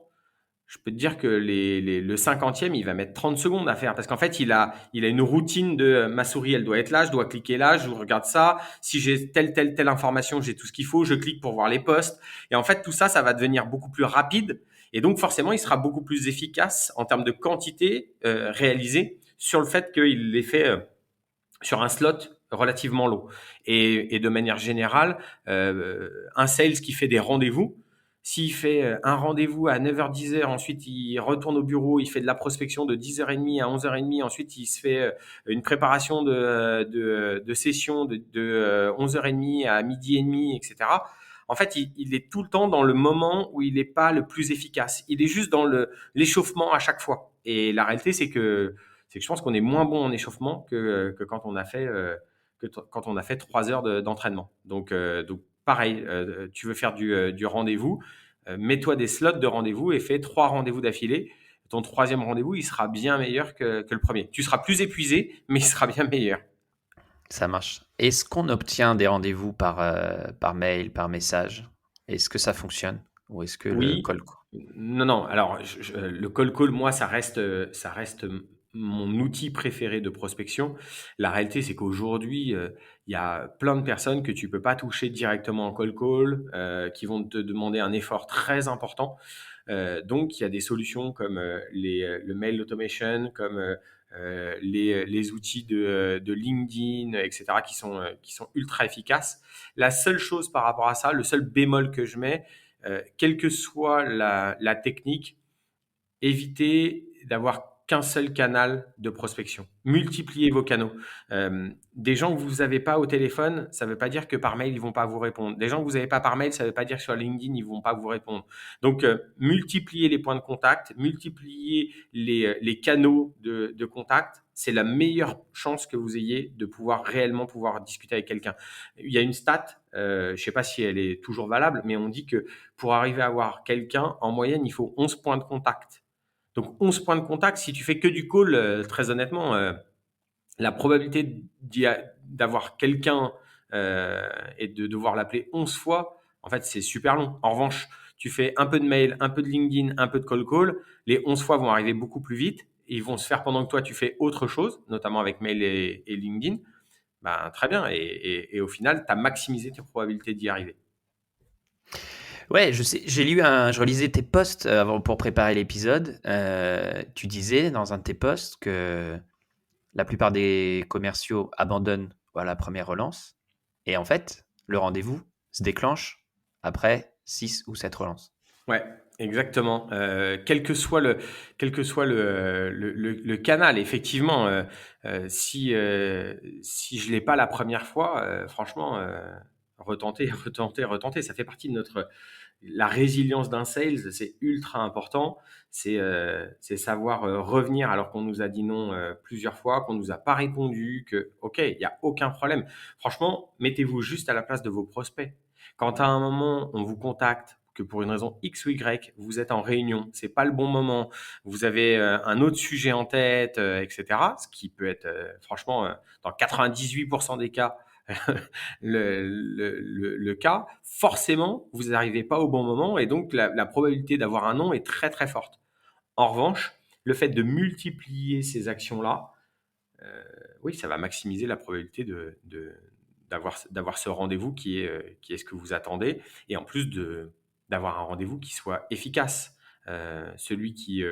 S1: je peux te dire que le 50e, il va mettre 30 secondes à faire parce qu'en fait, il a une routine de ma souris, elle doit être là, je dois cliquer là, je regarde ça. Si j'ai telle information, j'ai tout ce qu'il faut, je clique pour voir les posts. Et en fait, tout ça, ça va devenir beaucoup plus rapide. Et donc, forcément, il sera beaucoup plus efficace en termes de quantité réalisée sur le fait qu'il l'ait fait sur un slot relativement long. Et de manière générale, un sales qui fait des rendez-vous, s'il fait un rendez-vous à 9h, 10h, ensuite il retourne au bureau, il fait de la prospection de 10h30 à 11h30, ensuite il se fait une préparation de session de 11h30 à midi et demi, etc. En fait, il est tout le temps dans le moment où il n'est pas le plus efficace. Il est juste dans l'échauffement à chaque fois. Et la réalité, c'est que je pense qu'on est moins bon en échauffement que quand on a fait, quand on a fait 3 heures d'entraînement. Donc pareil, tu veux faire du rendez-vous, Mets-toi des slots de rendez-vous et fais 3 rendez-vous d'affilée. Ton troisième rendez-vous, il sera bien meilleur que le premier. Tu seras plus épuisé, mais il sera bien meilleur.
S2: Ça marche. Est-ce qu'on obtient des rendez-vous par mail, par message? Est-ce que ça fonctionne? Ou est-ce que le
S1: Oui,
S2: call
S1: non, non. Alors, le cold call, moi, ça reste mon outil préféré de prospection. La réalité, c'est qu'aujourd'hui, il y a plein de personnes que tu peux pas toucher directement en cold call, qui vont te demander un effort très important. Donc, il y a des solutions comme le mail automation, comme les outils de LinkedIn, etc., qui sont ultra efficaces. La seule chose par rapport à ça, le seul bémol que je mets, quelle que soit la technique, évitez d'avoir qu'un seul canal de prospection. Multipliez vos canaux. Des gens que vous n'avez pas au téléphone, ça ne veut pas dire que par mail, ils ne vont pas vous répondre. Des gens que vous n'avez pas par mail, ça ne veut pas dire que sur LinkedIn, ils ne vont pas vous répondre. Donc, multipliez les points de contact, multipliez les canaux de contact. C'est la meilleure chance que vous ayez de pouvoir réellement pouvoir discuter avec quelqu'un. Il y a une stat, je ne sais pas si elle est toujours valable, mais on dit que pour arriver à avoir quelqu'un, en moyenne, il faut 11 points de contact. Donc 11 points de contact, si tu fais que du call, très honnêtement, la probabilité d'avoir quelqu'un et de devoir l'appeler 11 fois, en fait, c'est super long. En revanche, tu fais un peu de mail, un peu de LinkedIn, un peu de call, les 11 fois vont arriver beaucoup plus vite et ils vont se faire pendant que toi, tu fais autre chose, notamment avec mail et LinkedIn. Ben, très bien. Et au final, tu as maximisé tes probabilités d'y arriver.
S2: Ouais, je sais, je relisais tes posts avant pour préparer l'épisode. Tu disais dans un de tes posts que la plupart des commerciaux abandonnent à la première relance. Et en fait, le rendez-vous se déclenche après 6 ou 7 relances.
S1: Ouais, exactement. Quel que soit le canal, effectivement, si je l'ai pas la première fois, franchement, retenter, retenter, retenter, ça fait partie de la résilience d'un sales, c'est ultra important. C'est savoir revenir alors qu'on nous a dit non plusieurs fois, qu'on nous a pas répondu, que ok, il y a aucun problème. Franchement, mettez-vous juste à la place de vos prospects. Quand à un moment on vous contacte, que pour une raison X ou Y, vous êtes en réunion, c'est pas le bon moment, vous avez un autre sujet en tête, etc. Ce qui peut être franchement dans 98% des cas le cas, forcément, vous n'arrivez pas au bon moment et donc la probabilité d'avoir un non est très très forte. En revanche, le fait de multiplier ces actions-là, oui, ça va maximiser la probabilité d'avoir ce rendez-vous qui est ce que vous attendez et en plus d'avoir un rendez-vous qui soit efficace. Celui qui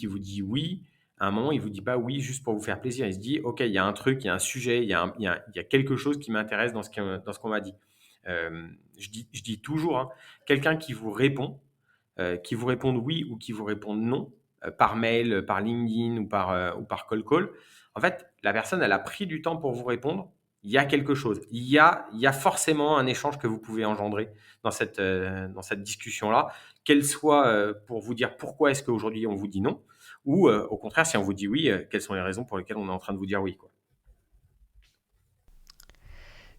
S1: vous dit oui, à un moment, il ne vous dit pas oui juste pour vous faire plaisir. Il se dit, OK, il y a un truc, il y a un sujet, il y a quelque chose qui m'intéresse dans ce qu'on m'a dit. Je dis toujours, hein, quelqu'un qui vous réponde oui ou qui vous réponde non, par mail, par LinkedIn ou par call, en fait, la personne, elle a pris du temps pour vous répondre. Il y a quelque chose. Il y a forcément un échange que vous pouvez engendrer dans cette discussion-là, qu'elle soit pour vous dire pourquoi est-ce qu'aujourd'hui on vous dit non, ou au contraire, si on vous dit oui, quelles sont les raisons pour lesquelles on est en train de vous dire oui, quoi.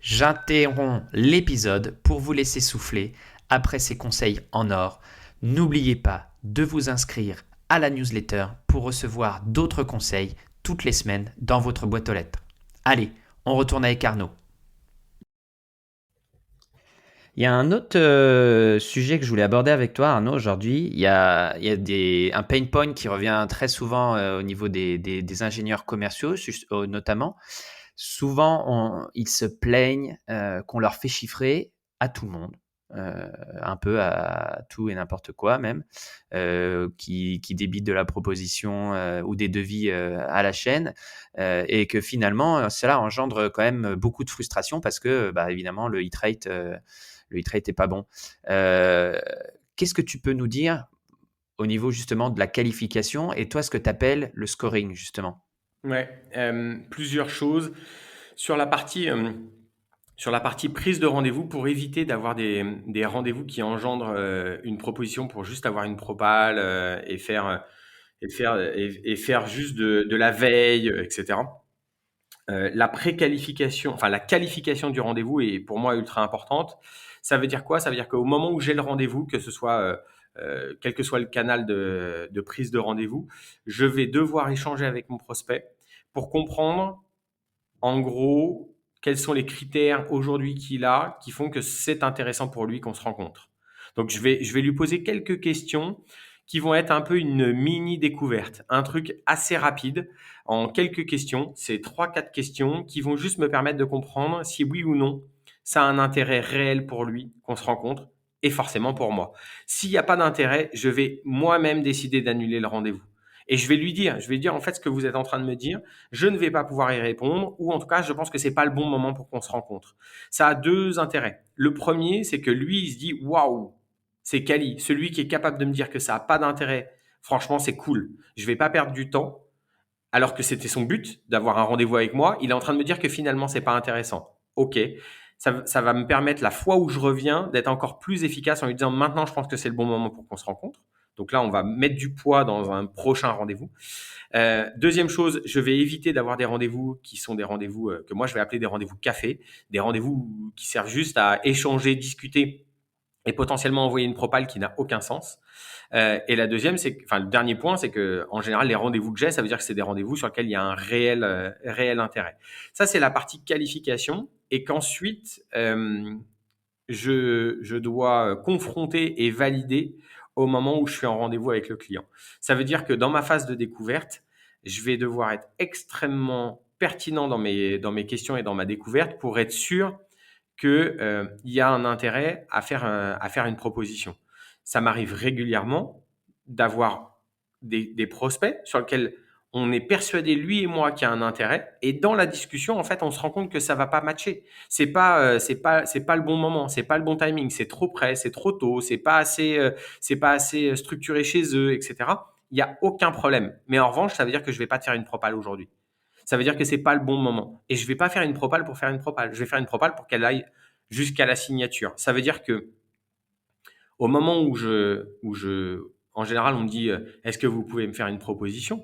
S2: J'interromps l'épisode pour vous laisser souffler après ces conseils en or. N'oubliez pas de vous inscrire à la newsletter pour recevoir d'autres conseils toutes les semaines dans votre boîte aux lettres. Allez, on retourne avec Arnaud. Il y a un autre sujet que je voulais aborder avec toi, Arnaud, aujourd'hui. Il y a un pain point qui revient très souvent au niveau des ingénieurs commerciaux, notamment. Souvent, ils se plaignent qu'on leur fait chiffrer à tout le monde, un peu à tout et n'importe quoi même, qui débite de la proposition ou des devis à la chaîne, et que finalement, cela engendre quand même beaucoup de frustration parce que, évidemment, le hit rate n'est pas bon. Qu'est-ce que tu peux nous dire au niveau justement de la qualification et toi, ce que tu appelles le scoring justement?
S1: Ouais, plusieurs choses. Sur la partie, sur la partie prise de rendez-vous, pour éviter d'avoir des rendez-vous qui engendrent une proposition pour juste avoir une propale et faire juste de la veille, etc. La préqualification, enfin la qualification du rendez-vous est pour moi ultra importante. Ça veut dire quoi? Ça veut dire qu'au moment où j'ai le rendez-vous, que ce soit quel que soit le canal de prise de rendez-vous, je vais devoir échanger avec mon prospect pour comprendre en gros quels sont les critères aujourd'hui qu'il a qui font que c'est intéressant pour lui qu'on se rencontre. Donc je vais lui poser quelques questions qui vont être un peu une mini découverte, un truc assez rapide en quelques questions, c'est trois quatre questions qui vont juste me permettre de comprendre si oui ou non ça a un intérêt réel pour lui qu'on se rencontre et forcément pour moi. S'il n'y a pas d'intérêt, je vais moi-même décider d'annuler le rendez-vous. Et je vais dire en fait ce que vous êtes en train de me dire, je ne vais pas pouvoir y répondre ou en tout cas je pense que c'est pas le bon moment pour qu'on se rencontre. Ça a deux intérêts. Le premier, c'est que lui il se dit waouh, c'est quali, celui qui est capable de me dire que ça a pas d'intérêt. Franchement, c'est cool. Je vais pas perdre du temps alors que c'était son but d'avoir un rendez-vous avec moi, il est en train de me dire que finalement c'est pas intéressant. Ok, ça va me permettre la fois où je reviens d'être encore plus efficace en lui disant maintenant je pense que c'est le bon moment pour qu'on se rencontre. Donc là, on va mettre du poids dans un prochain rendez-vous. Deuxième chose, je vais éviter d'avoir des rendez-vous qui sont des rendez-vous que moi je vais appeler des rendez-vous café, des rendez-vous qui servent juste à échanger, discuter et potentiellement envoyer une propale qui n'a aucun sens. Et la deuxième, enfin le dernier point, c'est que en général les rendez-vous que j'ai, ça veut dire que c'est des rendez-vous sur lesquels il y a un réel intérêt. Ça c'est la partie qualification, et qu'ensuite je dois confronter et valider au moment où je suis en rendez-vous avec le client. Ça veut dire que dans ma phase de découverte, je vais devoir être extrêmement pertinent dans mes questions et dans ma découverte pour être sûr qu'il y a un intérêt à faire une proposition. Ça m'arrive régulièrement d'avoir des prospects sur lesquels on est persuadé, lui et moi, qu'il y a un intérêt. Et dans la discussion, en fait, on se rend compte que ça va pas matcher. C'est pas le bon moment, c'est pas le bon timing, c'est trop près, c'est trop tôt, c'est pas assez structuré chez eux, etc. Il y a aucun problème. Mais en revanche, ça veut dire que je vais pas te faire une propale aujourd'hui. Ça veut dire que c'est pas le bon moment. Et je vais pas faire une propale pour faire une propale. Je vais faire une propale pour qu'elle aille jusqu'à la signature. Ça veut dire que au moment en général, on me dit, est-ce que vous pouvez me faire une proposition?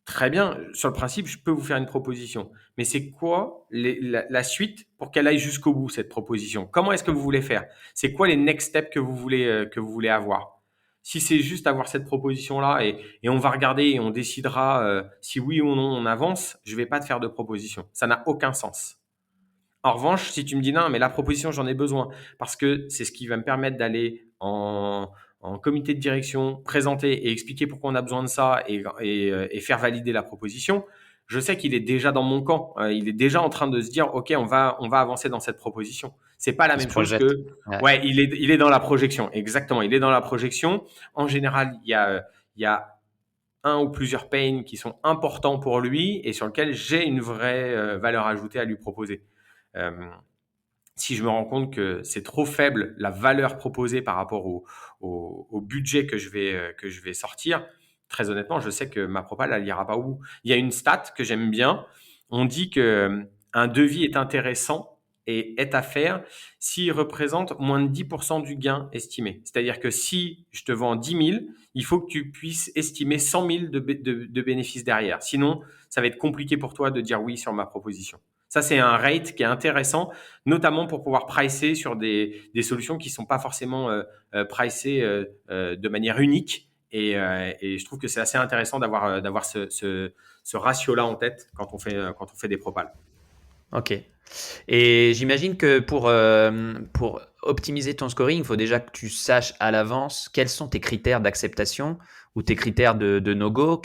S1: Très bien, sur le principe, je peux vous faire une proposition. Mais c'est quoi la suite pour qu'elle aille jusqu'au bout, cette proposition? Comment est-ce que vous voulez faire? C'est quoi les next steps que vous voulez avoir? Si c'est juste avoir cette proposition-là et on va regarder et on décidera si oui ou non on avance, je vais pas te faire de proposition. Ça n'a aucun sens. En revanche, si tu me dis non, mais la proposition, j'en ai besoin parce que c'est ce qui va me permettre d'aller en comité de direction, présenter et expliquer pourquoi on a besoin de ça et faire valider la proposition, je sais qu'il est déjà dans mon camp. Il est déjà en train de se dire, OK, on va avancer dans cette proposition. C'est pas la
S2: Il se
S1: même chose
S2: projette.
S1: que, ouais, il est dans la projection. Exactement. Il est dans la projection. En général, il y a un ou plusieurs pains qui sont importants pour lui et sur lesquels j'ai une vraie valeur ajoutée à lui proposer. Euh, si je me rends compte que c'est trop faible la valeur proposée par rapport au budget que je vais sortir, très honnêtement, je sais que ma propale, elle n'ira pas au bout. Il y a une stat que j'aime bien. On dit que un devis est intéressant et est à faire s'il représente moins de 10% du gain estimé. C'est-à-dire que si je te vends 10 000, il faut que tu puisses estimer 100 000 de bénéfices derrière. Sinon, ça va être compliqué pour toi de dire oui sur ma proposition. Ça, c'est un rate qui est intéressant, notamment pour pouvoir pricer sur des solutions qui ne sont pas forcément pricées de manière unique. Et je trouve que c'est assez intéressant d'avoir ce ratio-là en tête quand on fait des propales.
S2: Ok. Et j'imagine que pour optimiser ton scoring, il faut déjà que tu saches à l'avance quels sont tes critères d'acceptation ou tes critères de no-go.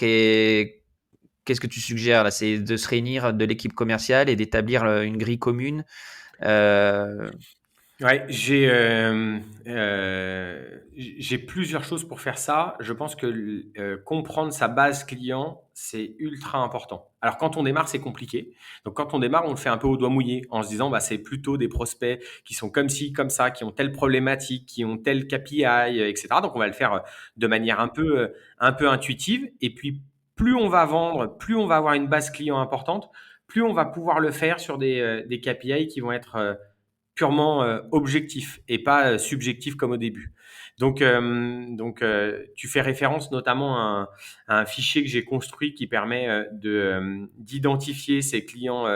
S2: Qu'est-ce que tu suggères là? C'est de se réunir de l'équipe commerciale et d'établir une grille commune.
S1: Ouais, j'ai plusieurs choses pour faire ça. Je pense que comprendre sa base client, c'est ultra important. Alors quand on démarre, c'est compliqué. Donc quand on démarre, on le fait un peu au doigt mouillé en se disant bah c'est plutôt des prospects qui sont comme ci, comme ça, qui ont telle problématique, qui ont tel KPI, etc. Donc on va le faire de manière un peu intuitive. Et puis plus on va vendre, plus on va avoir une base client importante, plus on va pouvoir le faire sur des KPI qui vont être purement objectif et pas subjectif comme au début. Tu fais référence notamment à un fichier que j'ai construit qui permet d'identifier ces clients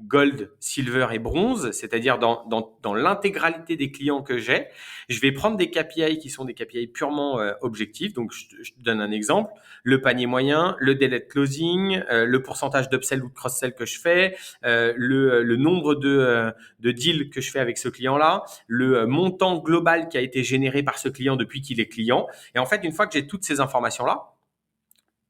S1: gold, silver et bronze, c'est-à-dire dans l'intégralité des clients que j'ai. Je vais prendre des KPI qui sont des KPI purement objectifs. Donc, je te donne un exemple. Le panier moyen, le délai de closing, le pourcentage d'upsell ou de cross-sell que je fais, le nombre de deals que je fais avec ce client-là, le montant global qui a été généré par ce client depuis qu'il est client. Et en fait, une fois que j'ai toutes ces informations-là,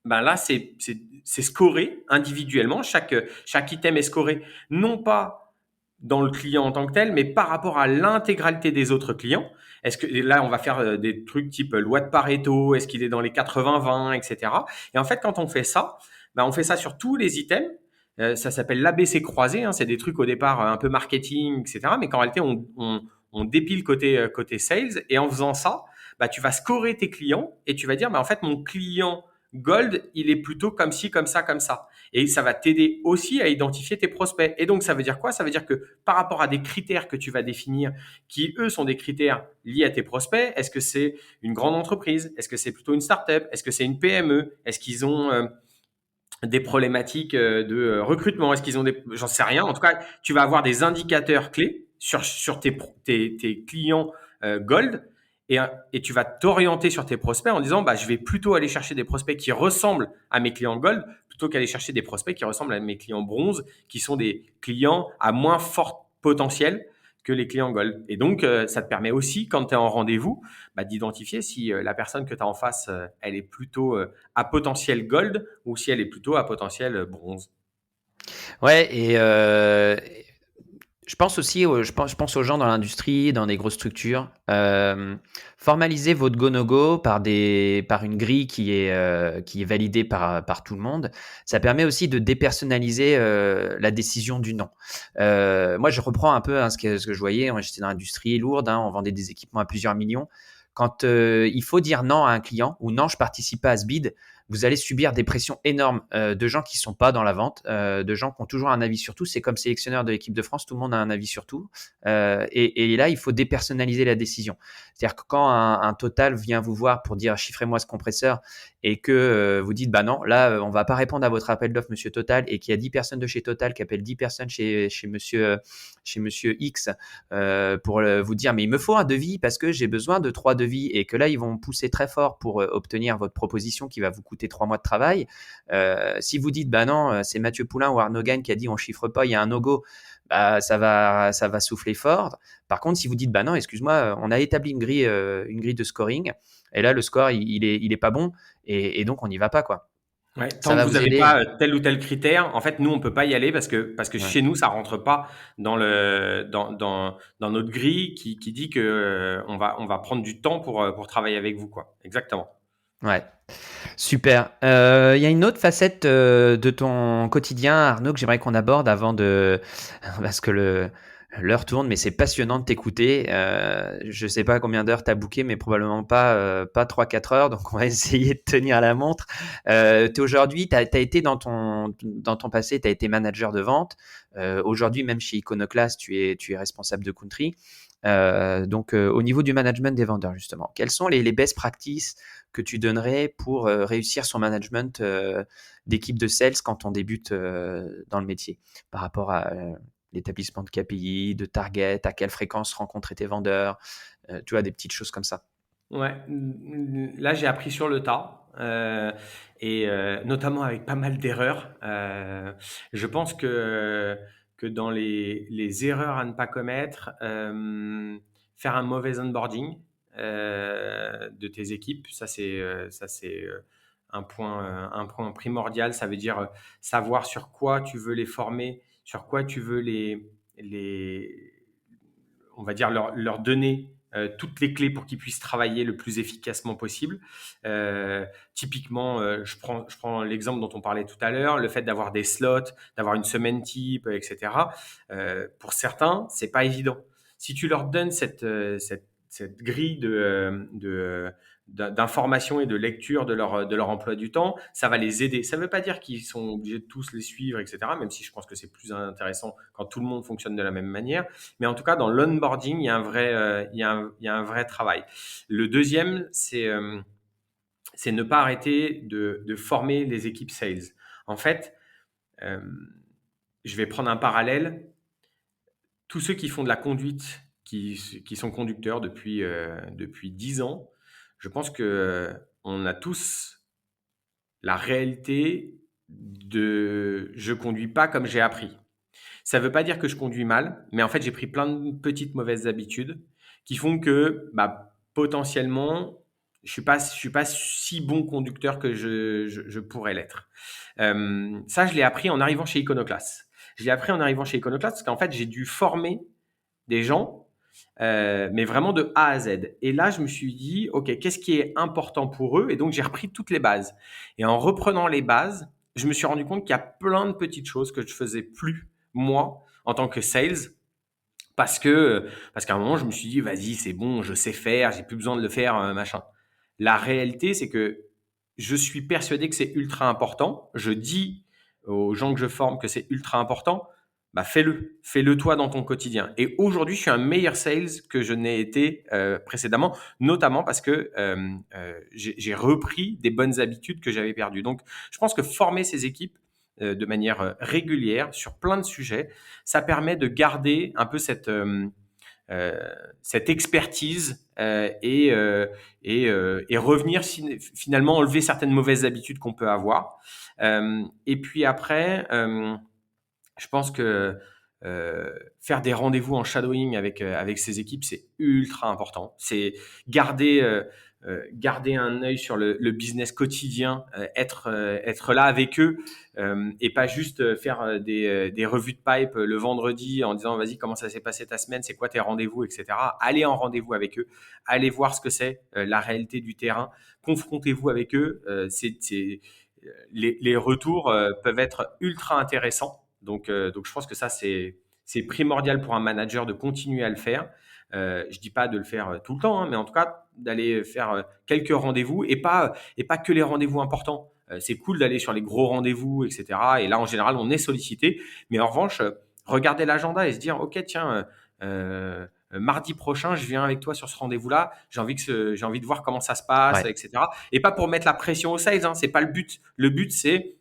S1: ben là, c'est scoré individuellement. Chaque item est scoré non pas dans le client en tant que tel, mais par rapport à l'intégralité des autres clients. Est-ce que là, on va faire des trucs type loi de Pareto, est-ce qu'il est dans les 80-20, etc. Et en fait, quand on fait ça, ben on fait ça sur tous les items. Ça s'appelle l'ABC croisé. Hein, c'est des trucs au départ un peu marketing, etc. Mais qu'en réalité, on dépile côté sales. Et en faisant ça, bah, tu vas scorer tes clients et tu vas dire, bah, en fait, mon client Gold, il est plutôt comme ci, comme ça, comme ça. Et ça va t'aider aussi à identifier tes prospects. Et donc, ça veut dire quoi? Ça veut dire que par rapport à des critères que tu vas définir, qui eux sont des critères liés à tes prospects, est-ce que c'est une grande entreprise? Est-ce que c'est plutôt une start-up? Est-ce que c'est une PME? Est-ce qu'ils ont des problématiques de recrutement? Est-ce qu'ils ont des... J'en sais rien. En tout cas, tu vas avoir des indicateurs clés sur tes clients Gold et tu vas t'orienter sur tes prospects en disant, bah, je vais plutôt aller chercher des prospects qui ressemblent à mes clients Gold plutôt qu'aller chercher des prospects qui ressemblent à mes clients Bronze, qui sont des clients à moins fort potentiel que les clients Gold. Et donc, ça te permet aussi, quand tu es en rendez-vous, bah, d'identifier si la personne que tu as en face, elle est plutôt à potentiel Gold ou si elle est plutôt à potentiel Bronze.
S2: Ouais, et je pense aussi, je pense aux gens dans l'industrie, dans des grosses structures. Formalisez votre go-no-go par une grille qui est validée par tout le monde. Ça permet aussi de dépersonnaliser la décision du non. Moi, je reprends un peu ce que je voyais. J'étais dans l'industrie lourde, on vendait des équipements à plusieurs millions. Quand il faut dire non à un client ou non, je participe pas à ce bid, vous allez subir des pressions énormes de gens qui sont pas dans la vente, de gens qui ont toujours un avis sur tout. C'est comme sélectionneur de l'équipe de France, tout le monde a un avis sur tout. Et là, il faut dépersonnaliser la décision. C'est-à-dire que quand un Total vient vous voir pour dire chiffrez-moi ce compresseur et que vous dites bah non, là, on va pas répondre à votre appel d'offres, monsieur Total, et qu'il y a 10 personnes de chez Total qui appellent 10 personnes chez monsieur X pour vous dire mais il me faut un devis parce que j'ai besoin de 3 devis et que là, ils vont pousser très fort pour obtenir votre proposition qui va vous coûter 3 mois de travail. Si vous dites bah non, c'est Mathieu Poulain ou Arnaud Gagne qui a dit on chiffre pas, il y a un no-go, bah ça va souffler fort. Par contre, si vous dites bah non, excuse-moi, on a établi une grille de scoring et là le score il est pas bon et donc on n'y va pas quoi.
S1: Ouais,
S2: Ça
S1: tant que
S2: va
S1: vous
S2: vous
S1: n'avez
S2: aider.
S1: pas tel ou tel critère, en fait, nous, on peut pas y aller parce que
S2: Ouais.
S1: chez nous, ça rentre pas dans notre grille qui dit que on va prendre du temps pour travailler avec vous, quoi. Exactement.
S2: Ouais. Super. Il y a une autre facette de ton quotidien, Arnaud, que j'aimerais qu'on aborde avant de... Parce que l'heure tourne, mais c'est passionnant de t'écouter. Je sais pas combien d'heures tu as booké, mais probablement pas 3-4 heures, donc on va essayer de tenir la montre. Aujourd'hui, tu as été dans ton passé, tu as été manager de vente. Aujourd'hui, même chez Iconoclast, tu es responsable de country. Donc, au niveau du management des vendeurs, justement, quelles sont les best practices que tu donnerais pour réussir son management d'équipe de sales quand on débute dans le métier par rapport à l'établissement de KPI, de target, à quelle fréquence rencontrer tes vendeurs, tu vois, des petites choses comme ça.
S1: Ouais, là, j'ai appris sur le tas. Et notamment avec pas mal d'erreurs. Je pense que dans les erreurs à ne pas commettre, faire un mauvais onboarding de tes équipes, ça c'est un point primordial. Ça veut dire savoir sur quoi tu veux les former, sur quoi tu veux les on va dire leur donner toutes les clés pour qu'ils puissent travailler le plus efficacement possible. Typiquement, je prends l'exemple dont on parlait tout à l'heure, le fait d'avoir des slots, d'avoir une semaine type, etc. Pour certains, c'est pas évident. Si tu leur donnes cette grille d'information et de lecture de leur emploi du temps. Ça va les aider. Ça ne veut pas dire qu'ils sont obligés de tous les suivre, etc., même si je pense que c'est plus intéressant quand tout le monde fonctionne de la même manière. Mais en tout cas, dans l'onboarding, il y a un vrai travail. Le deuxième, c'est ne pas arrêter de former les équipes sales. En fait, je vais prendre un parallèle. Tous ceux qui font de la conduite, qui sont conducteurs depuis 10 ans, je pense qu'on a tous la réalité de je conduis pas comme j'ai appris. Ça ne veut pas dire que je conduis mal, mais en fait, j'ai pris plein de petites mauvaises habitudes qui font que potentiellement, je suis pas si bon conducteur que je pourrais l'être. Ça, je l'ai appris en arrivant chez Iconoclast. Je l'ai appris en arrivant chez Iconoclast parce qu'en fait, j'ai dû former des gens, mais vraiment de A à Z. Et là, je me suis dit, OK, qu'est-ce qui est important pour eux? Et donc, j'ai repris toutes les bases. Et en reprenant les bases, je me suis rendu compte qu'il y a plein de petites choses que je faisais plus, moi, en tant que sales, parce qu'à un moment, je me suis dit, vas-y, c'est bon, je sais faire, j'ai plus besoin de le faire, machin. La réalité, c'est que je suis persuadé que c'est ultra important. Je dis aux gens que je forme que c'est ultra important. Fais-le toi dans ton quotidien. Et aujourd'hui, je suis un meilleur sales que je n'ai été précédemment, notamment parce que j'ai repris des bonnes habitudes que j'avais perdues. Donc, je pense que former ces équipes de manière régulière sur plein de sujets, ça permet de garder un peu cette expertise et revenir finalement enlever certaines mauvaises habitudes qu'on peut avoir. Et puis après, je pense que faire des rendez-vous en shadowing avec ses équipes, c'est ultra important. C'est garder un œil sur le business quotidien, être là avec eux et pas juste faire des revues de pipe le vendredi en disant vas-y comment ça s'est passé ta semaine, c'est quoi tes rendez-vous, etc. Allez en rendez-vous avec eux, allez voir ce que c'est la réalité du terrain, confrontez-vous avec eux. Les retours peuvent être ultra intéressants. Donc, je pense que ça, c'est primordial pour un manager de continuer à le faire. Je dis pas de le faire tout le temps, hein, mais en tout cas, d'aller faire quelques rendez-vous et pas que les rendez-vous importants. C'est cool d'aller sur les gros rendez-vous, etc. Et là, en général, on est sollicité. Mais en revanche, regarder l'agenda et se dire, OK, tiens, mardi prochain, je viens avec toi sur ce rendez-vous-là. J'ai envie de voir comment ça se passe,
S2: Ouais.
S1: etc. Et pas pour mettre la pression aux sales, hein, c'est pas le but. Le but, c'est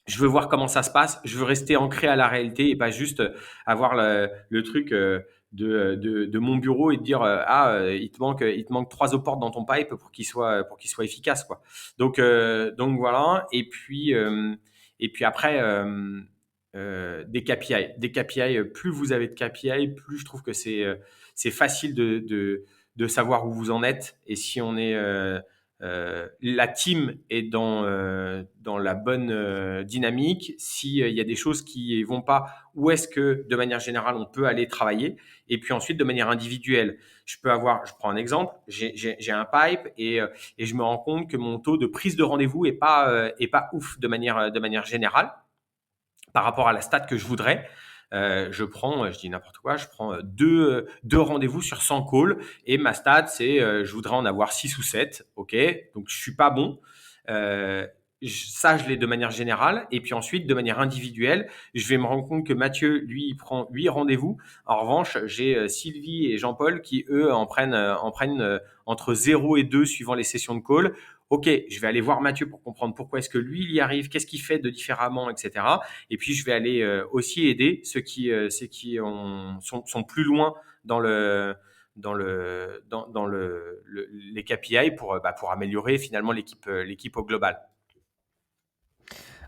S1: je veux voir comment ça se passe, je veux rester ancré à la réalité et pas juste avoir le truc de mon bureau et de dire il te manque 3 eaux-portes dans ton pipe pour qu'il soit efficace, quoi. Donc voilà. Et puis après des KPI, plus vous avez de KPI, plus je trouve que c'est facile de savoir où vous en êtes et si on est la team est dans la bonne dynamique, s'il y a des choses qui vont pas, où est-ce que de manière générale on peut aller travailler, et puis ensuite de manière individuelle. Je prends un exemple, j'ai un pipe et je me rends compte que mon taux de prise de rendez-vous est pas ouf de manière générale par rapport à la stat que je voudrais. Je dis n'importe quoi, je prends deux rendez-vous sur 100 calls et ma stat, c'est je voudrais en avoir 6 ou 7. OK, donc je suis pas bon. Ça, je l'ai de manière générale. Et puis ensuite, de manière individuelle, je vais me rendre compte que Mathieu, lui, il prend 8 rendez-vous. En revanche, j'ai Sylvie et Jean-Paul qui, eux, en prennent entre 0 et 2 suivant les sessions de call. OK, je vais aller voir Mathieu pour comprendre pourquoi est-ce que lui, il y arrive, qu'est-ce qu'il fait de différemment, etc. Et puis, je vais aller aussi aider ceux qui sont plus loin dans les KPI pour améliorer finalement l'équipe au global.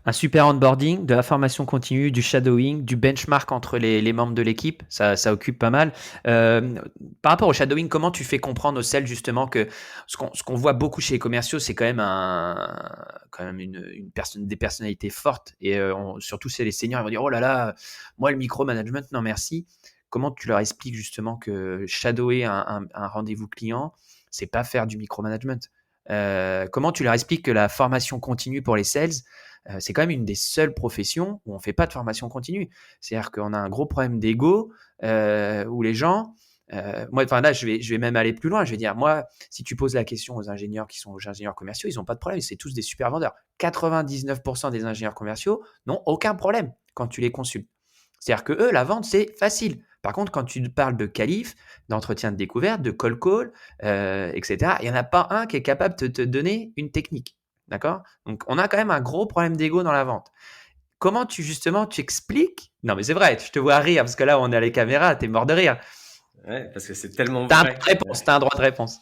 S2: Un super onboarding, de la formation continue, du shadowing, du benchmark entre les membres de l'équipe, ça occupe pas mal. Par rapport au shadowing, comment tu fais comprendre aux sales justement que ce qu'on voit beaucoup chez les commerciaux, c'est quand même des personnalités fortes et surtout c'est les seniors, ils vont dire oh là là, moi le micromanagement, non merci. Comment tu leur expliques justement que shadower un rendez-vous client, c'est pas faire du micromanagement? Comment tu leur expliques que la formation continue pour les sales, c'est quand même une des seules professions où on ne fait pas de formation continue. C'est-à-dire qu'on a un gros problème d'ego où les gens, Moi, enfin là, je vais même aller plus loin. Je vais dire, moi, si tu poses la question aux ingénieurs qui sont aux ingénieurs commerciaux, ils n'ont pas de problème. C'est tous des super vendeurs. 99% des ingénieurs commerciaux n'ont aucun problème quand tu les consultes. C'est-à-dire que eux, la vente, c'est facile. Par contre, quand tu parles de qualif, d'entretien de découverte, de cold call, etc., il n'y en a pas un qui est capable de te donner une technique. D'accord? Donc, on a quand même un gros problème d'ego dans la vente. Comment justement, tu expliques? Non, mais c'est vrai, je te vois rire parce que là, on est à les caméras, t'es mort de rire.
S1: Ouais, parce que c'est tellement
S2: T'as un droit
S1: vrai.
S2: de réponse, t'as un droit de réponse.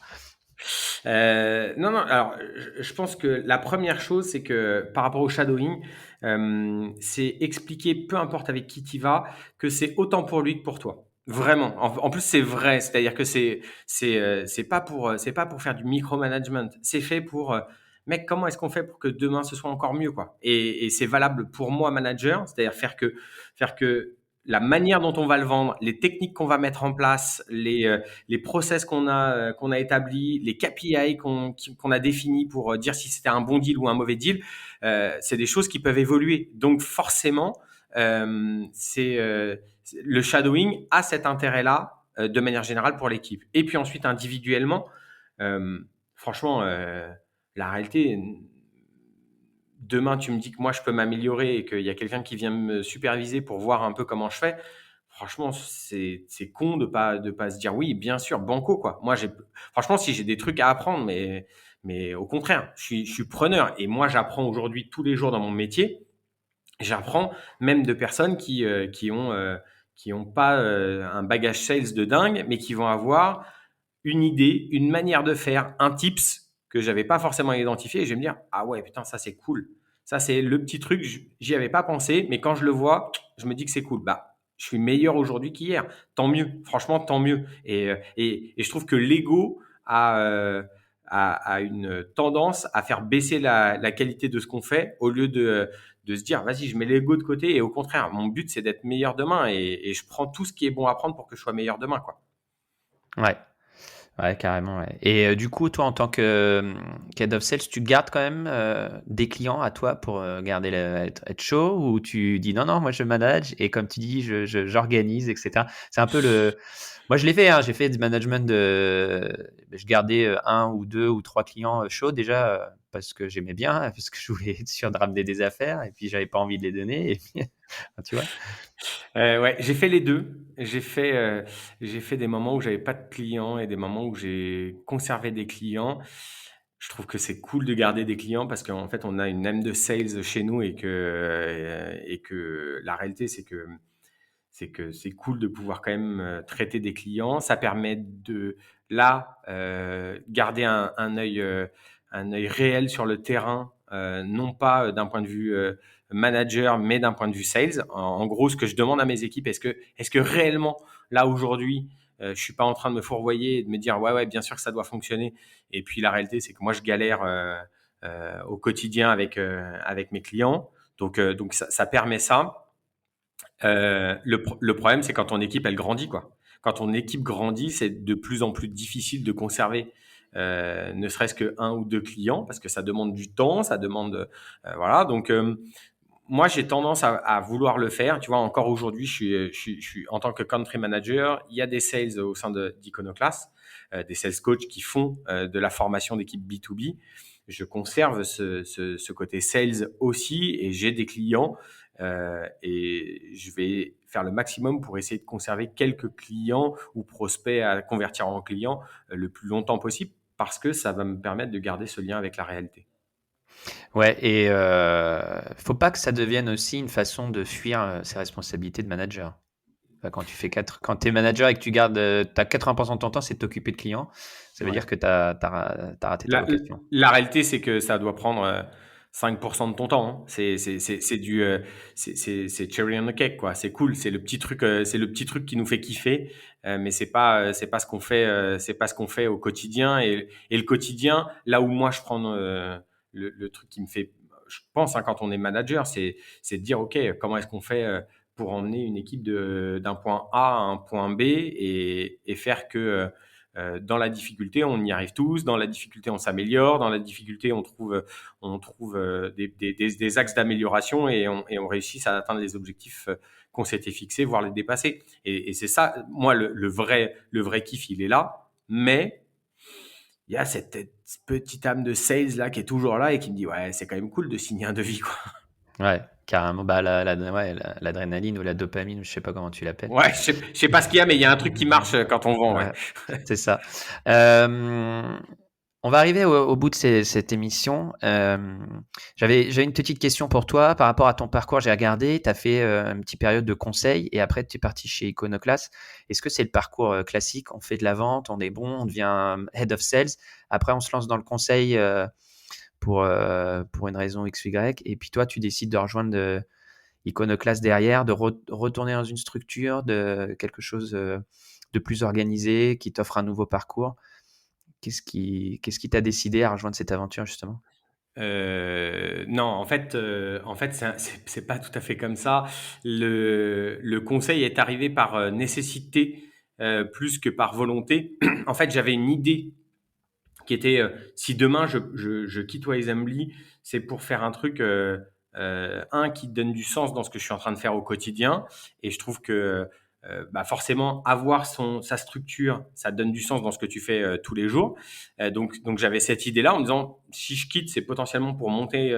S1: Non, non, alors je pense que la première chose, c'est que par rapport au shadowing, c'est expliquer, peu importe avec qui tu vas, que c'est autant pour lui que pour toi. Vraiment. En plus, c'est vrai, c'est-à-dire que c'est pas pour faire du micromanagement. C'est fait pour, mec, comment est-ce qu'on fait pour que demain ce soit encore mieux, quoi. Et c'est valable pour moi, manager, c'est-à-dire faire que la manière dont on va le vendre, les techniques qu'on va mettre en place, les process qu'on a établis, les KPI qu'on a définis pour dire si c'était un bon deal ou un mauvais deal, c'est des choses qui peuvent évoluer. Donc forcément, le shadowing a cet intérêt-là de manière générale pour l'équipe. Et puis ensuite, individuellement, euh, franchement, la réalité, demain, tu me dis que moi, je peux m'améliorer et qu'il y a quelqu'un qui vient me superviser pour voir un peu comment je fais. Franchement, c'est con de pas se dire oui, bien sûr, banco, quoi. Moi, franchement, si j'ai des trucs à apprendre, mais au contraire, je suis preneur. Et moi, j'apprends aujourd'hui tous les jours dans mon métier. J'apprends même de personnes qui ont pas un bagage sales de dingue, mais qui vont avoir une idée, une manière de faire, un tips que j'avais pas forcément identifié. Et je vais me dire, ah ouais, putain, ça c'est cool. Ça c'est le petit truc, j'y avais pas pensé, mais quand je le vois, je me dis que c'est cool. Bah, je suis meilleur aujourd'hui qu'hier. Tant mieux. Franchement, tant mieux. Et je trouve que l'ego a une tendance à faire baisser la qualité de ce qu'on fait au lieu de se dire, vas-y, je mets l'ego de côté. Et au contraire, mon but, c'est d'être meilleur demain. Et je prends tout ce qui est bon à prendre pour que je sois meilleur demain, quoi.
S2: Ouais, ouais, carrément. Ouais. Et du coup, toi, en tant que qu'head of sales, tu gardes quand même des clients à toi pour garder être chaud ou tu dis non, non, moi je manage et comme tu dis, j'organise, etc. C'est un peu le. Moi, je l'ai fait, hein, j'ai fait du management je gardais un ou deux ou trois clients chauds déjà parce que j'aimais bien, parce que je voulais être sûr de ramener des affaires et puis j'avais pas envie de les donner. Et puis, tu vois?
S1: Ouais, j'ai fait les deux. J'ai fait des moments où j'avais pas de clients et des moments où j'ai conservé des clients. Je trouve que c'est cool de garder des clients parce qu'en fait, on a une âme de sales chez nous et que la réalité, c'est que c'est cool de pouvoir quand même traiter des clients. Ça permet de, là, garder un œil réel sur le terrain, non pas d'un point de vue manager, mais d'un point de vue sales. En gros, ce que je demande à mes équipes, est-ce que réellement, là, aujourd'hui, je suis pas en train de me fourvoyer et de me dire, ouais, bien sûr que ça doit fonctionner. Et puis, la réalité, c'est que moi, je galère au quotidien avec mes clients. Donc ça permet ça. Le problème, c'est quand ton équipe, elle grandit, quoi. Quand ton équipe grandit, c'est de plus en plus difficile de conserver ne serait-ce que un ou deux clients parce que ça demande du temps, ça demande voilà. Donc moi, j'ai tendance à vouloir le faire. Tu vois, encore aujourd'hui, je suis en tant que country manager, il y a des sales au sein d'Iconoclast, des sales coachs qui font de la formation d'équipe B2B. Je conserve ce côté sales aussi et j'ai des clients et je vais faire le maximum pour essayer de conserver quelques clients ou prospects à convertir en clients le plus longtemps possible parce que ça va me permettre de garder ce lien avec la réalité.
S2: Ouais, et faut pas que ça devienne aussi une façon de fuir ses responsabilités de manager. Enfin, quand tu es manager et que tu gardes, t'as 80% de ton temps, c'est de t'occuper de clients, ça veut
S1: Ouais.
S2: dire que t'as raté ta
S1: La,
S2: vocation.
S1: la réalité, c'est que ça doit prendre 5% de ton temps, hein. C'est cherry on the cake, quoi. C'est cool. C'est le petit truc qui nous fait kiffer. Mais c'est pas ce qu'on fait, c'est pas ce qu'on fait au quotidien. Et le quotidien, là où moi je prends le truc qui me fait, je pense, hein, quand on est manager, c'est de dire, OK, comment est-ce qu'on fait pour emmener une équipe d'un point A à un point B et faire que dans la difficulté, on y arrive tous. Dans la difficulté, on s'améliore. Dans la difficulté, on trouve des axes d'amélioration et on réussit à atteindre les objectifs qu'on s'était fixés, voire les dépasser. Et c'est ça, moi, le vrai kiff, il est là. Mais il y a cette petite âme de sales là qui est toujours là et qui me dit ouais, c'est quand même cool de signer un devis, quoi.
S2: Ouais, carrément. Bah, l'adrénaline ou la dopamine, je sais pas comment tu l'appelles.
S1: Ouais, je sais pas ce qu'il y a, mais il y a un truc qui marche quand on vend. Ouais.
S2: C'est ça. On va arriver au bout de cette émission. J'avais une petite question pour toi par rapport à ton parcours. J'ai regardé, tu as fait une petite période de conseil et après tu es parti chez Iconoclast. Est-ce que c'est le parcours classique? On fait de la vente, on est bon, on devient head of sales. Après, on se lance dans le conseil pour une raison X ou Y. Et puis toi, tu décides de rejoindre Iconoclast derrière, de retourner dans une structure, de quelque chose de plus organisé qui t'offre un nouveau parcours. Qu'est-ce qui t'a décidé à rejoindre cette aventure justement?
S1: Non, en fait, c'est pas tout à fait comme ça. Le conseil est arrivé par nécessité plus que par volonté. En fait, j'avais une idée qui était si demain je quitte Wisely, c'est pour faire un truc qui donne du sens dans ce que je suis en train de faire au quotidien. Et je trouve que forcément, avoir sa structure, ça donne du sens dans ce que tu fais tous les jours. Donc j'avais cette idée-là en me disant, si je quitte, c'est potentiellement pour monter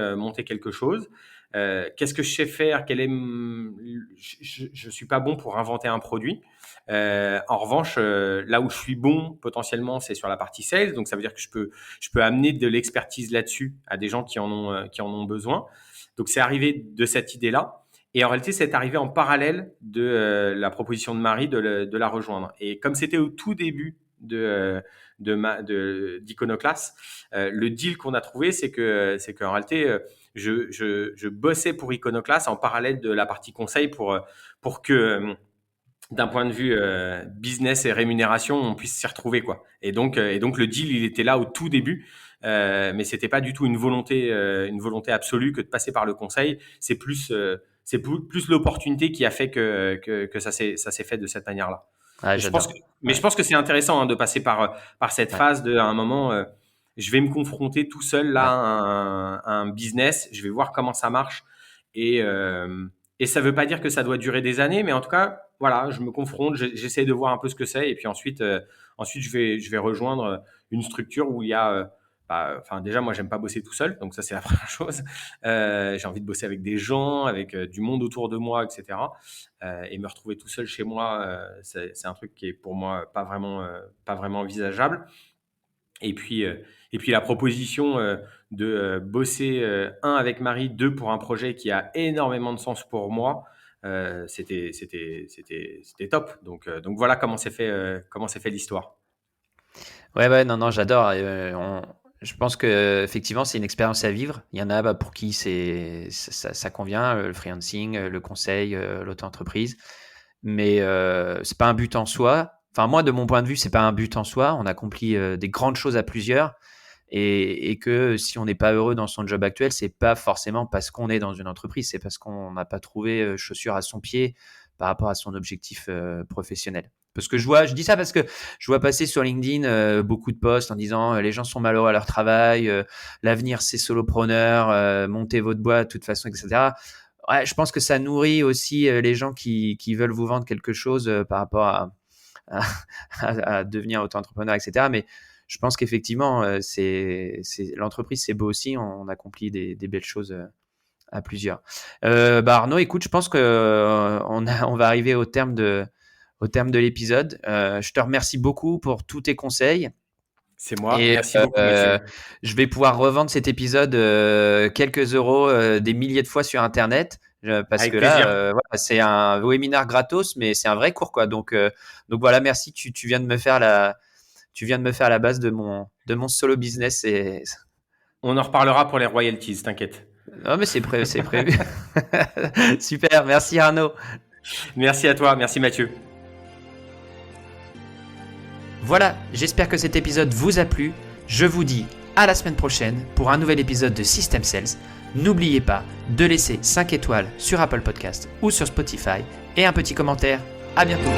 S1: quelque chose. Qu'est-ce que je sais faire? Je suis pas bon pour inventer un produit. En revanche, là où je suis bon potentiellement, c'est sur la partie sales. Donc ça veut dire que je peux amener de l'expertise là-dessus à des gens qui en ont besoin. Donc c'est arrivé de cette idée-là. Et en réalité, c'est arrivé en parallèle de la proposition de Marie de la rejoindre. Et comme c'était au tout début d'Iconoclast, le deal qu'on a trouvé, c'est qu'en réalité, je bossais pour Iconoclast en parallèle de la partie conseil pour que d'un point de vue business et rémunération, on puisse s'y retrouver, quoi. Et donc le deal, il était là au tout début. Mais c'était pas du tout une volonté absolue que de passer par le conseil. C'est plus l'opportunité qui a fait que ça s'est fait de cette manière-là.
S2: Ah,
S1: je pense que c'est intéressant de passer par cette phase à un moment, je vais me confronter tout seul là à un business, je vais voir comment ça marche et ça veut pas dire que ça doit durer des années, mais en tout cas, voilà, je me confronte, j'essaie de voir un peu ce que c'est et puis ensuite je vais rejoindre une structure où il y a déjà, moi, j'aime pas bosser tout seul, donc ça, c'est la première chose. J'ai envie de bosser avec des gens, avec du monde autour de moi, etc. Et me retrouver tout seul chez moi, c'est un truc qui est pour moi pas vraiment envisageable. Et puis la proposition de bosser avec Marie, 2 pour un projet qui a énormément de sens pour moi, c'était top. Donc voilà comment s'est fait l'histoire.
S2: Ouais, non, j'adore. Je pense que effectivement c'est une expérience à vivre. Il y en a pour qui ça convient, le freelancing, le conseil, l'auto-entreprise. Mais c'est pas un but en soi. Enfin, moi, de mon point de vue, c'est pas un but en soi. On accomplit des grandes choses à plusieurs. Et que si on n'est pas heureux dans son job actuel, c'est pas forcément parce qu'on est dans une entreprise, c'est parce qu'on n'a pas trouvé chaussure à son pied par rapport à son objectif professionnel. Parce que je dis ça parce que je vois passer sur LinkedIn beaucoup de posts en disant les gens sont malheureux à leur travail, l'avenir c'est solopreneur, montez votre boîte de toute façon, etc. Ouais, je pense que ça nourrit aussi les gens qui veulent vous vendre quelque chose par rapport à devenir auto-entrepreneur, etc. Mais je pense qu'effectivement, l'entreprise, c'est beau aussi. On accomplit des belles choses à plusieurs. Arnaud, écoute, je pense qu'on va arriver au terme de l'épisode. Je te remercie beaucoup pour tous tes conseils.
S1: C'est moi. Merci beaucoup, Mathieu.
S2: Je vais pouvoir revendre cet épisode quelques euros, des milliers de fois sur Internet. Parce
S1: Avec
S2: que
S1: plaisir.
S2: Là, c'est un webinaire gratos, mais c'est un vrai cours, quoi. Donc voilà, merci. Tu viens de me faire la base de mon solo business.
S1: On en reparlera pour les royalties, t'inquiète.
S2: Non, mais c'est prévu. Super, merci Arnaud.
S1: Merci à toi, merci Mathieu.
S2: Voilà, j'espère que cet épisode vous a plu. Je vous dis à la semaine prochaine pour un nouvel épisode de System Sales. N'oubliez pas de laisser 5 étoiles sur Apple Podcast ou sur Spotify et un petit commentaire. À bientôt.